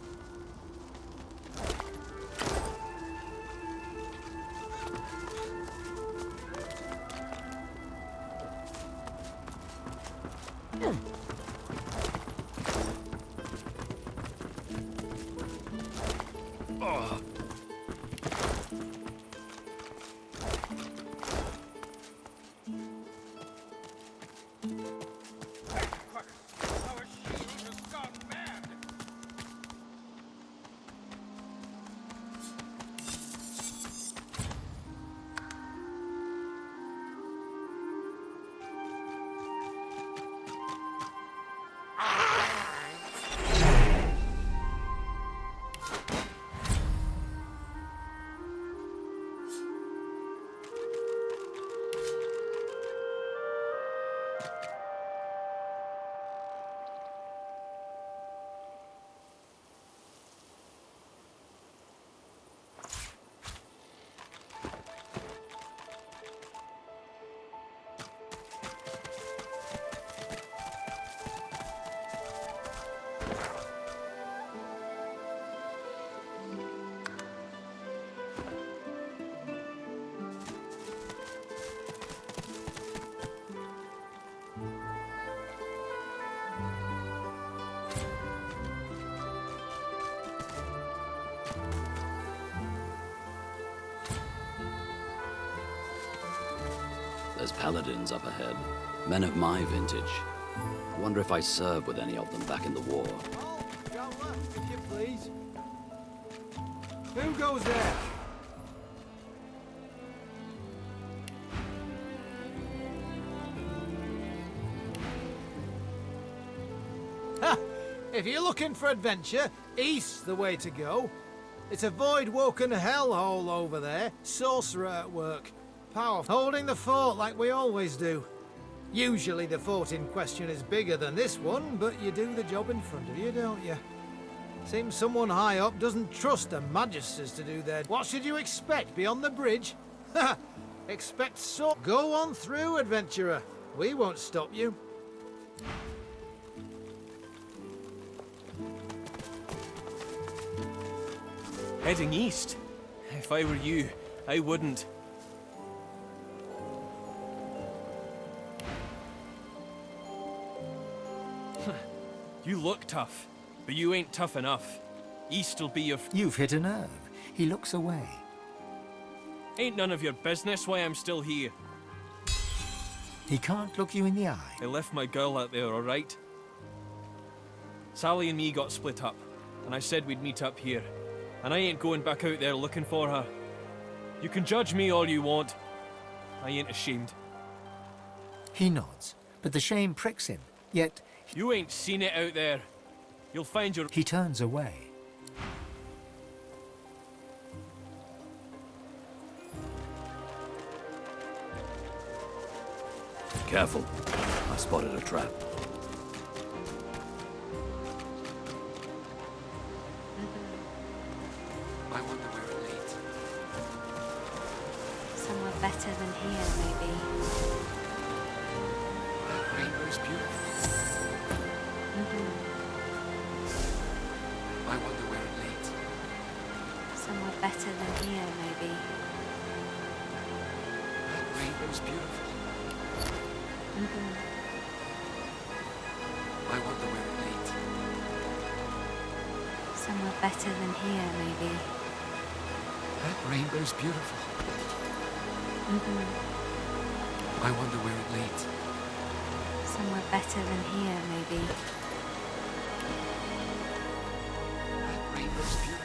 There's paladins up ahead. Men of my vintage. I wonder if I served with any of them back in the war. If you please. Who goes there? Ha! If you're looking for adventure, east's the way to go. It's a void-woken hellhole over there. Sorcerer at work. Powerful. Holding the fort like we always do. Usually the fort in question is bigger than this one, but you do the job in front of you, don't you? Seems someone high up doesn't trust the Magisters to do their... What should you expect beyond the bridge? Ha! Expect so... Go on through, adventurer. We won't stop you. Heading east? If I were you, I wouldn't. You look tough, but you ain't tough enough. East'll be your... You've hit a nerve. He looks away. Ain't none of your business why I'm still here. He can't look you in the eye. I left my girl out there, alright? Sally and me got split up, and I said we'd meet up here. And I ain't going back out there looking for her. You can judge me all you want. I ain't ashamed. He nods, but the shame pricks him. Yet... You ain't seen it out there. You'll find your... He turns away. Careful. I spotted a trap. I wonder where it leads. Somewhere better than here, maybe. That rainbow's beautiful. I wonder where it leads. Somewhere better than here, maybe. That rainbow's beautiful. I wonder where it leads. Somewhere better than here, maybe. That rainbow's beautiful. I wonder where it leads. Somewhere better than here, maybe. That rainbow's beautiful.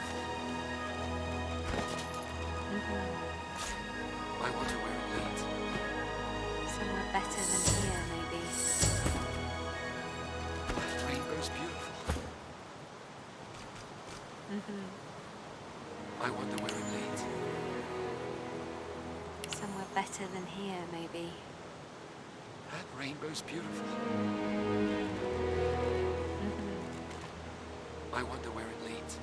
I wonder where it leads. Somewhere better than here, maybe. That rainbow's beautiful. I wonder where it leads. Somewhere better than here, maybe. That rainbow's beautiful. I wonder where it leads.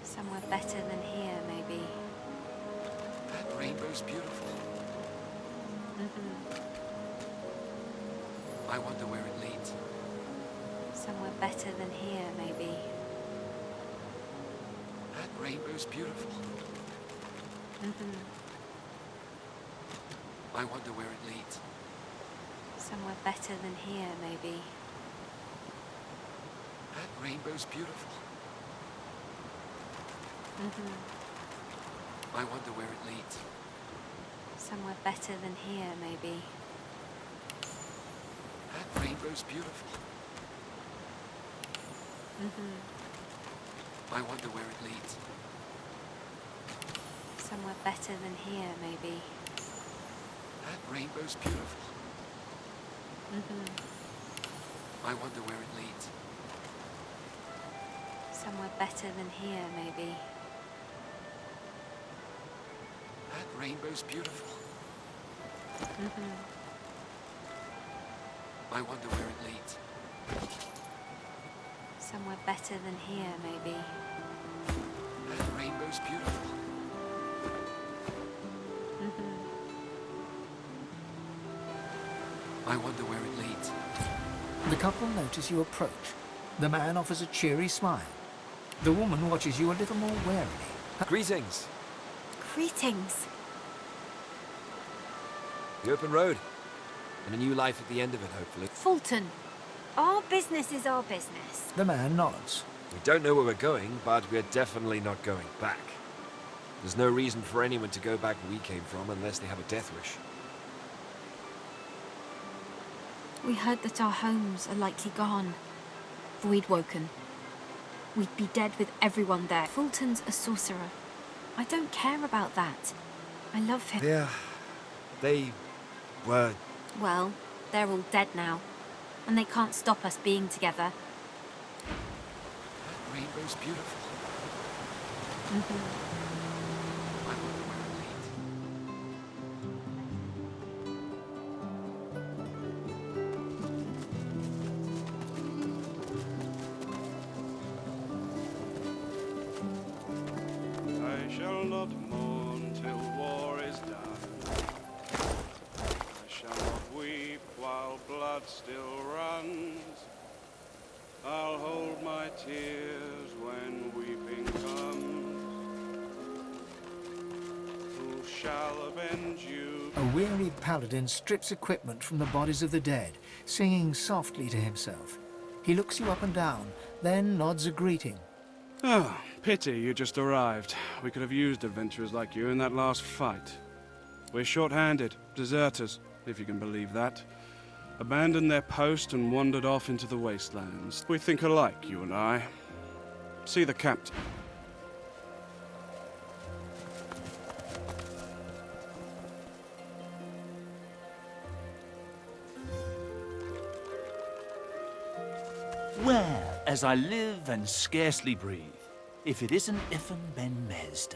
Somewhere better than here, maybe. That rainbow's beautiful. I wonder where it leads. Somewhere better than here, maybe. That rainbow's beautiful. I wonder where it leads. Somewhere better than here, maybe. That rainbow's beautiful. I wonder where it leads. Somewhere better than here, maybe. That rainbow's beautiful. I wonder where it leads. Somewhere better than here, maybe. That rainbow's beautiful. I wonder where it leads. Somewhere better than here, maybe. That rainbow's beautiful. I wonder where it leads. Somewhere better than here, maybe. That rainbow's beautiful. I wonder where it leads. The couple notice you approach. The man offers a cheery smile. The woman watches you a little more warily. Greetings. Greetings. The open road. And a new life at the end of it, hopefully. Fulton, our business is our business. The man nods. We don't know where we're going, but we're definitely not going back. There's no reason for anyone to go back where we came from unless they have a death wish. We heard that our homes are likely gone. Void woken. We'd be dead with everyone there. Fulton's a sorcerer. I don't care about that. I love him. Yeah, they were... Well, they're all dead now. And they can't stop us being together. That rainbow's beautiful. I wonder where it leads. I shall not mourn till war is done. I shall not weep while blood still runs. I'll hold my tears when weeping comes. Who shall avenge you? A wearied paladin strips equipment from the bodies of the dead, singing softly to himself. He looks you up and down, then nods a greeting. Ah, pity you just arrived. We could have used adventurers like you in that last fight. We're short-handed, deserters, if you can believe that. Abandoned their post and wandered off into the wastelands. We think alike, you and I. See the captain. Where, as I live and scarcely breathe, if it isn't Ifan Ben Mesd?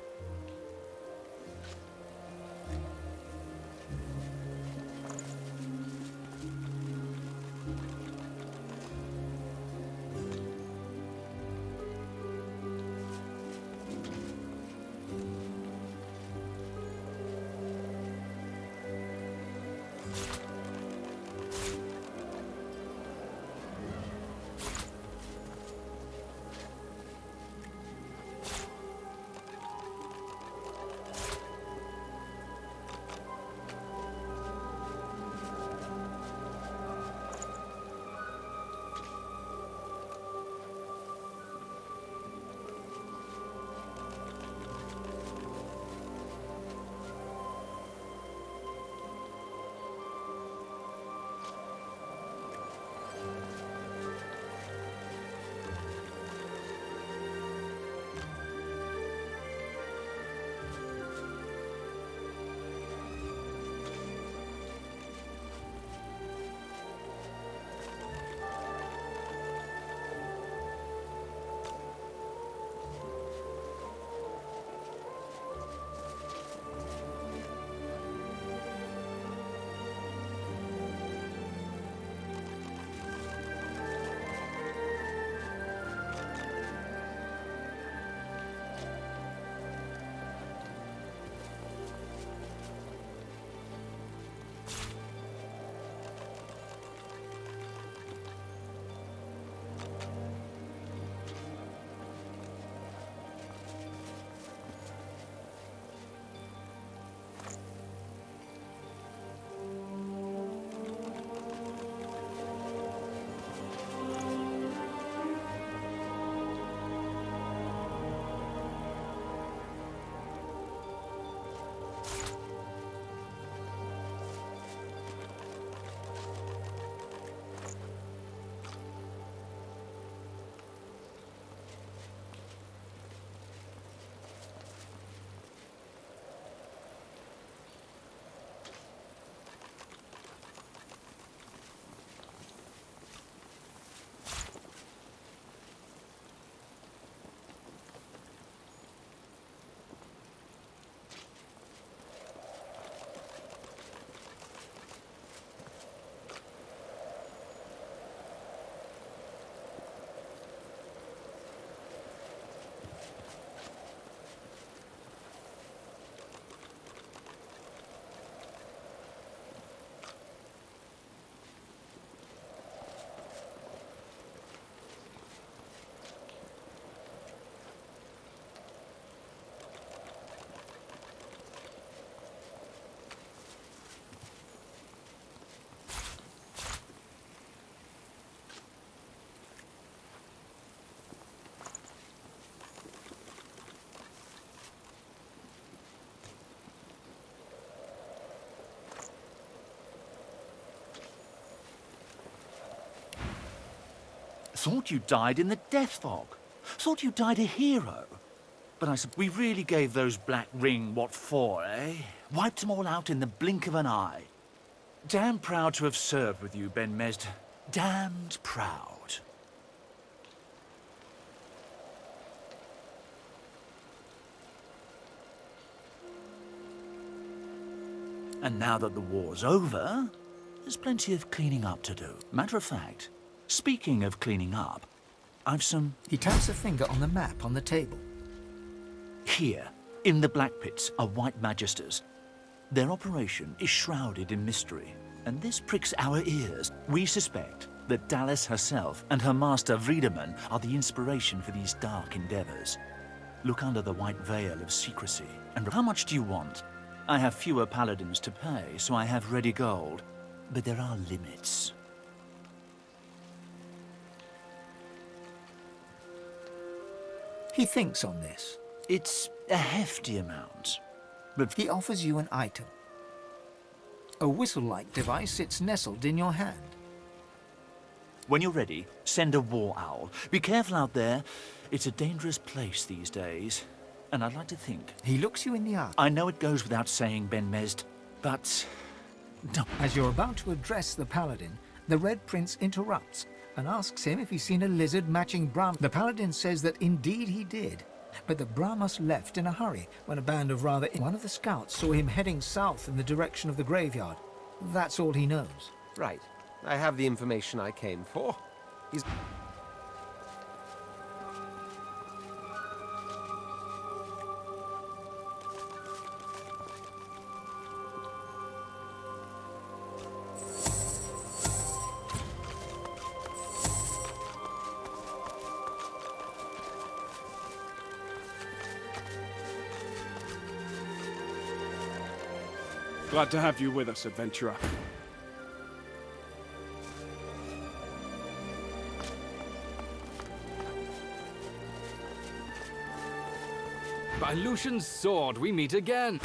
Thought you died in the death fog. Thought you died a hero. But I said, we really gave those Black Ring what for, eh? Wiped them all out in the blink of an eye. Damn proud to have served with you, Ben Mesd. Damned proud. And now that the war's over, there's plenty of cleaning up to do. Matter of fact, speaking of cleaning up, I've some... He taps a finger on the map on the table. Here, in the Black Pits, are White Magisters. Their operation is shrouded in mystery, and this pricks our ears. We suspect that Dallas herself and her master Vriedemann are the inspiration for these dark endeavors. Look under the white veil of secrecy. And how much do you want? I have fewer paladins to pay, so I have ready gold. But there are limits. He thinks on this. It's a hefty amount. But he offers you an item. A whistle-like device sits nestled in your hand. When you're ready, send a war owl. Be careful out there. It's a dangerous place these days. And I'd like to think... He looks you in the eye. I know it goes without saying, Ben Mesd, but... No. As you're about to address the paladin, the Red Prince interrupts and asks him if he's seen a lizard matching Brahm. The paladin says that indeed he did, but that Brahmas left in a hurry when a band of rather... One of the scouts saw him heading south in the direction of the graveyard. That's all he knows. Right. I have the information I came for. He's... Glad to have you with us, adventurer. By Lucian's sword, we meet again.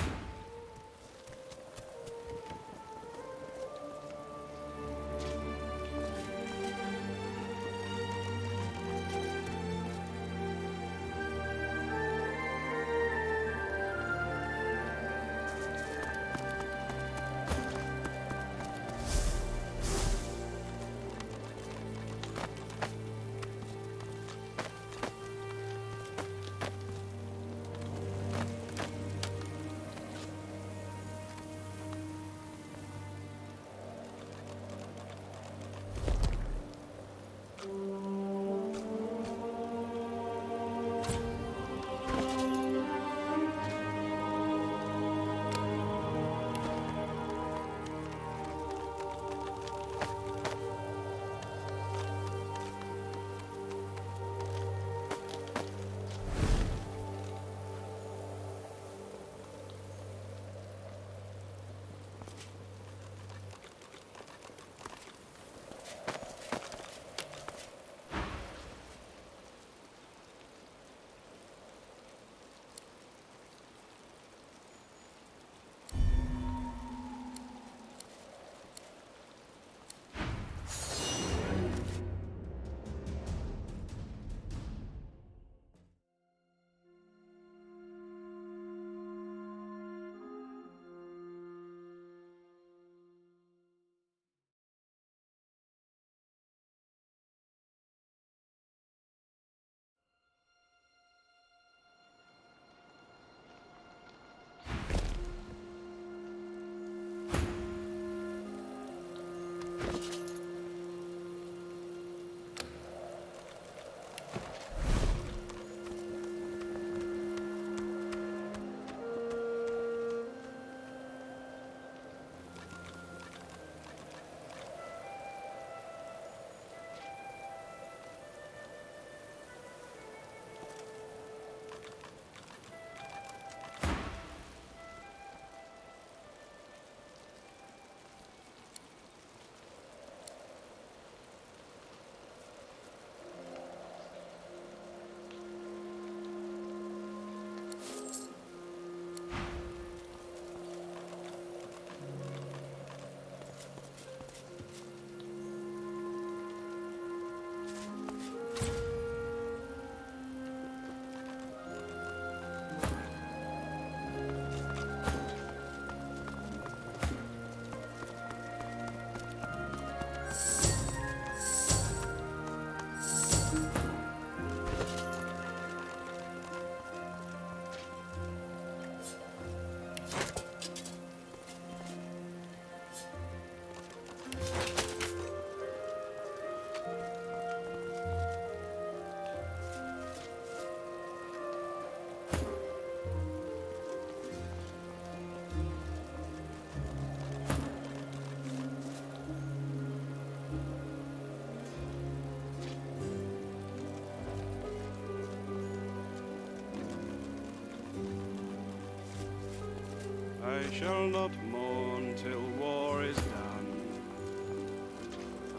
shall not mourn till war is done.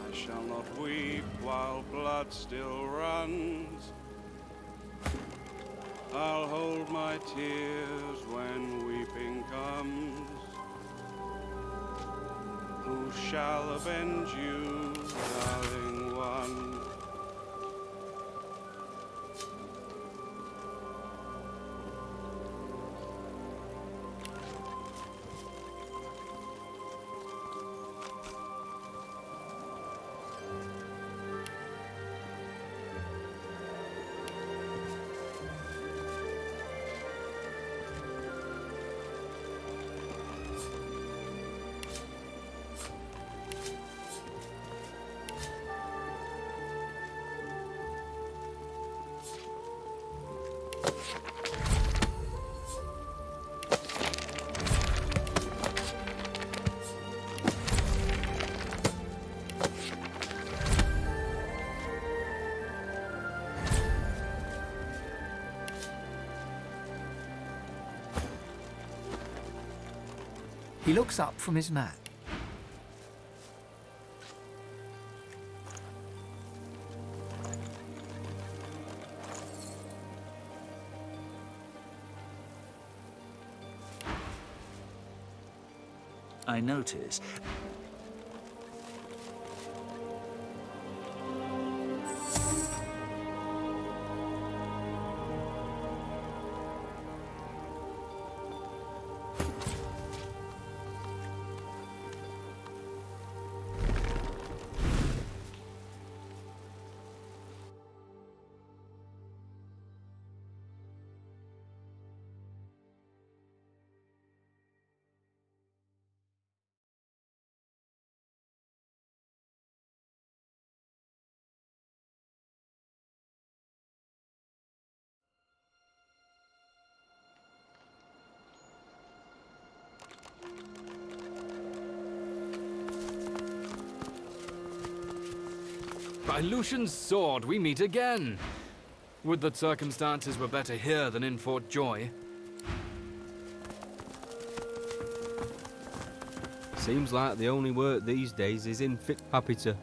I shall not weep while blood still runs. I'll hold my tears when weeping comes. Who shall avenge you, darling one? He looks up from his map. I notice. By Lucian's sword, we meet again. Would that circumstances were better here than in Fort Joy. Seems like the only work these days is in happy to.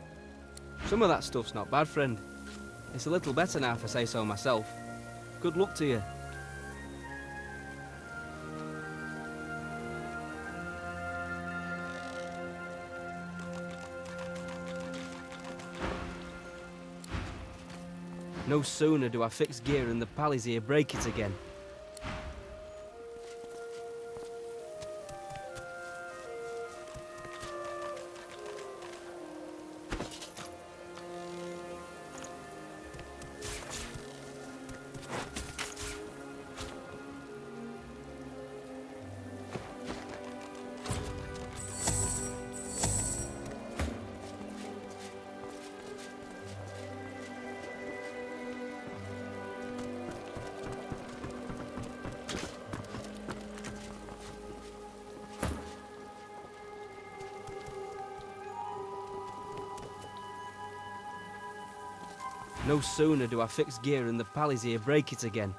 Some of that stuff's not bad, friend. It's a little better now, if I say so myself. Good luck to you. No sooner do I fix gear and the pallies here break it again. No sooner do I fix gear and the pallies here break it again.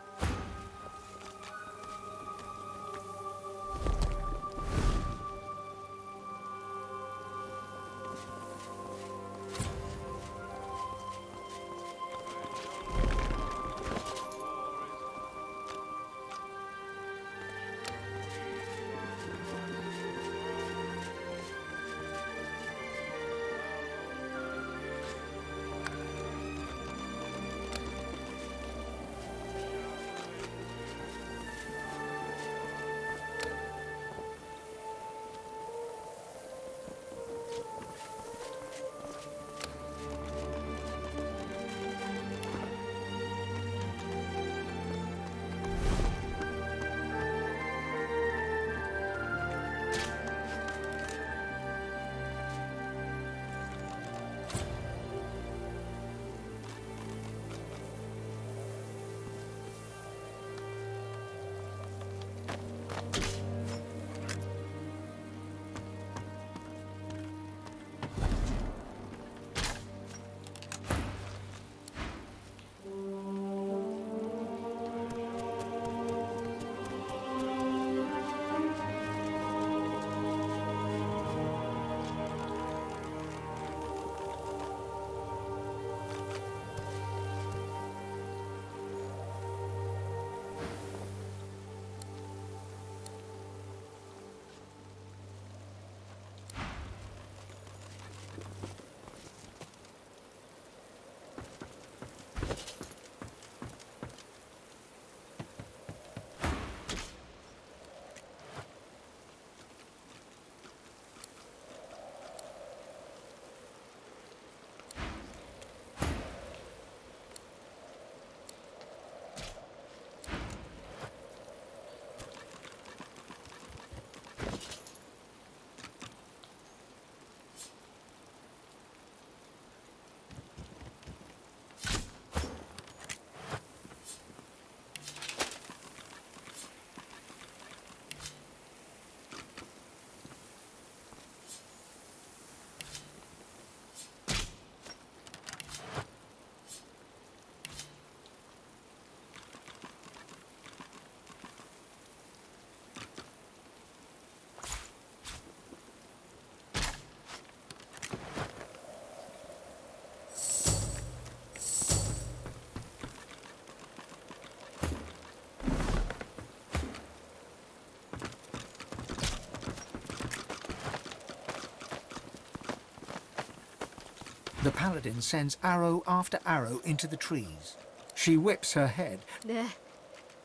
The paladin sends arrow after arrow into the trees. She whips her head. They're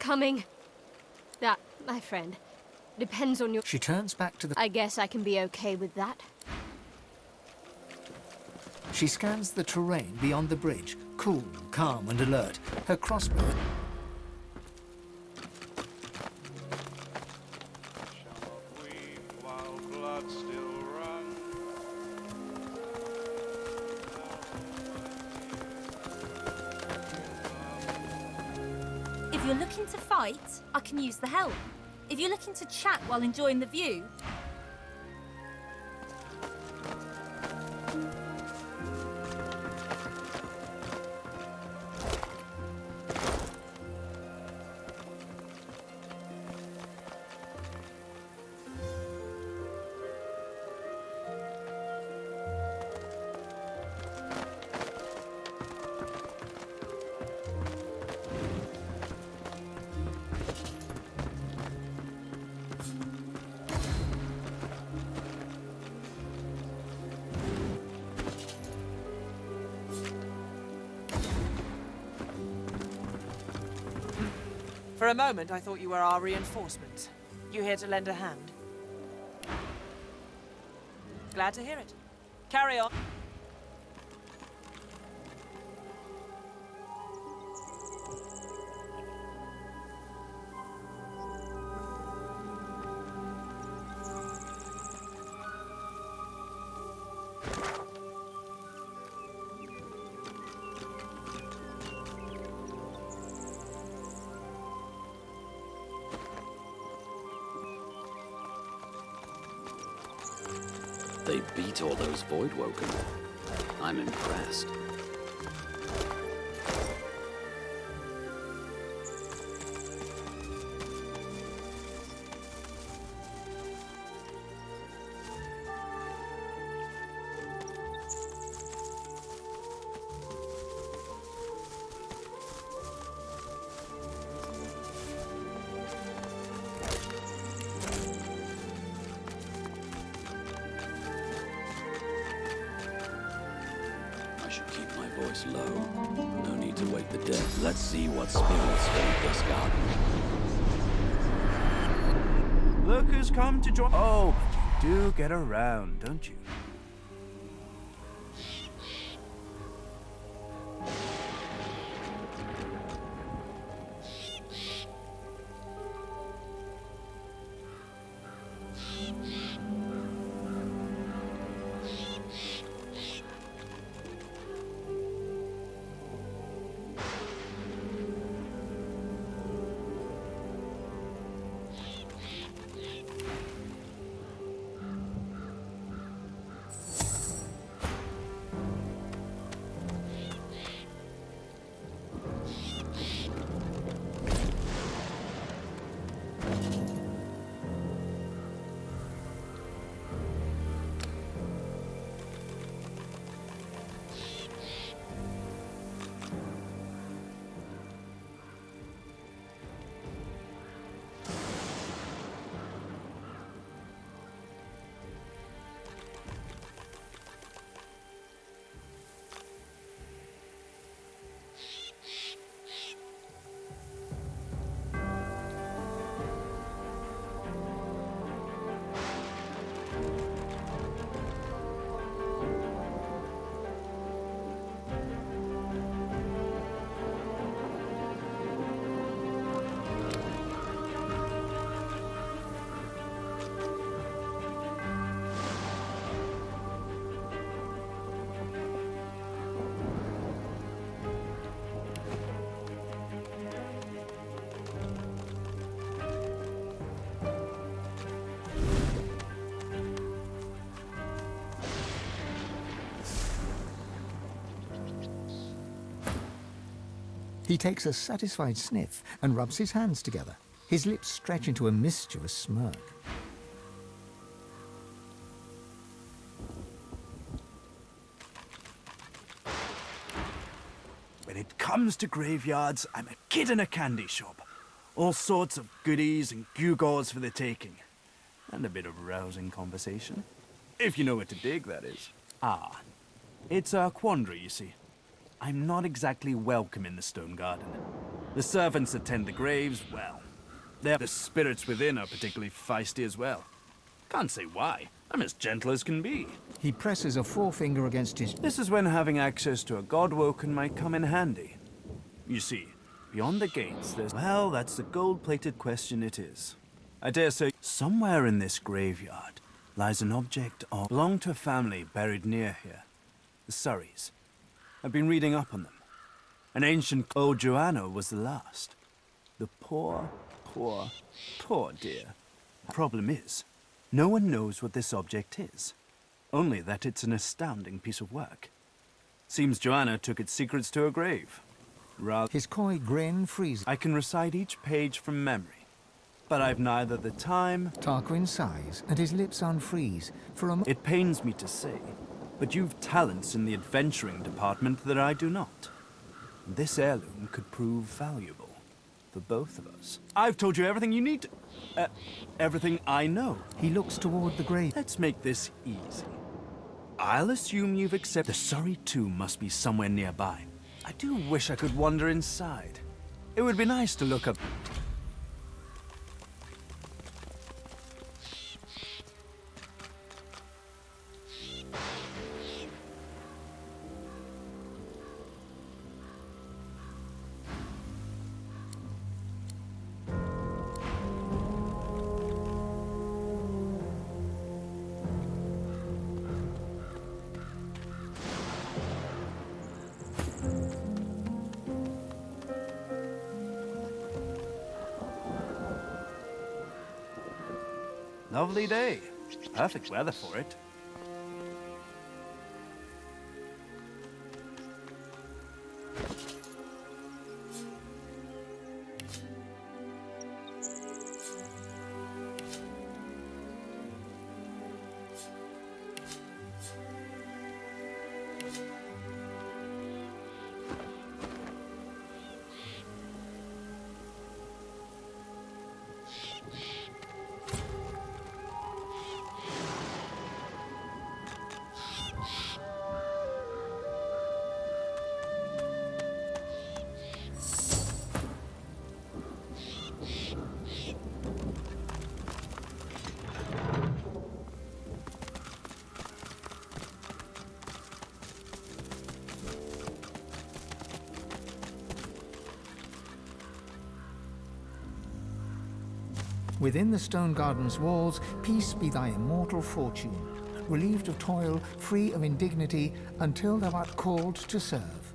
coming. That, my friend, depends on your... She turns back to the... I guess I can be okay with that. She scans the terrain beyond the bridge, cool, calm and alert. Her crossbow... If you're looking to fight, I can use the help. If you're looking to chat while enjoying the view... For a moment, I thought you were our reinforcement. You here to lend a hand? Glad to hear it. Carry on. They beat all those Voidwoken. I'm impressed. I should keep my voice low. No need to wake the dead. Let's see what spirits filled this garden. Look who's come to join. Oh, but you do get around, don't you? He takes a satisfied sniff and rubs his hands together. His lips stretch into a mischievous smirk. When it comes to graveyards, I'm a kid in a candy shop. All sorts of goodies and gewgaws for the taking. And a bit of rousing conversation. If you know what to dig, that is. Ah, It's a quandary, you see. I'm not exactly welcome in the Stone Garden. The servants that tend the graves, well, the spirits within are particularly feisty as well. Can't say why. I'm as gentle as can be. He presses a forefinger against his... This is when having access to a god-woken might come in handy. You see, beyond the gates, there's... Well, that's the gold-plated question it is. I dare say, somewhere in this graveyard lies an object of... belonged to a family buried near here. The Surreys. I've been reading up on them. An ancient old Joanna was the last. The poor dear. The problem is, no one knows what this object is. Only that it's an astounding piece of work. Seems Joanna took its secrets to her grave. His coy grin freezes. I can recite each page from memory, but I've neither the time... Tarquin sighs, and his lips unfreeze. For a moment... It pains me to say, but you've talents in the adventuring department that I do not. This heirloom could prove valuable for both of us. I've told you everything you need to... everything I know. He looks toward the grave. Let's make this easy. I'll assume you've accepted... The Surrey tomb must be somewhere nearby. I do wish I could wander inside. It would be nice to look up... Lovely day. Perfect weather for it. Within the stone garden's walls, peace be thy immortal fortune, relieved of toil, free of indignity, until thou art called to serve.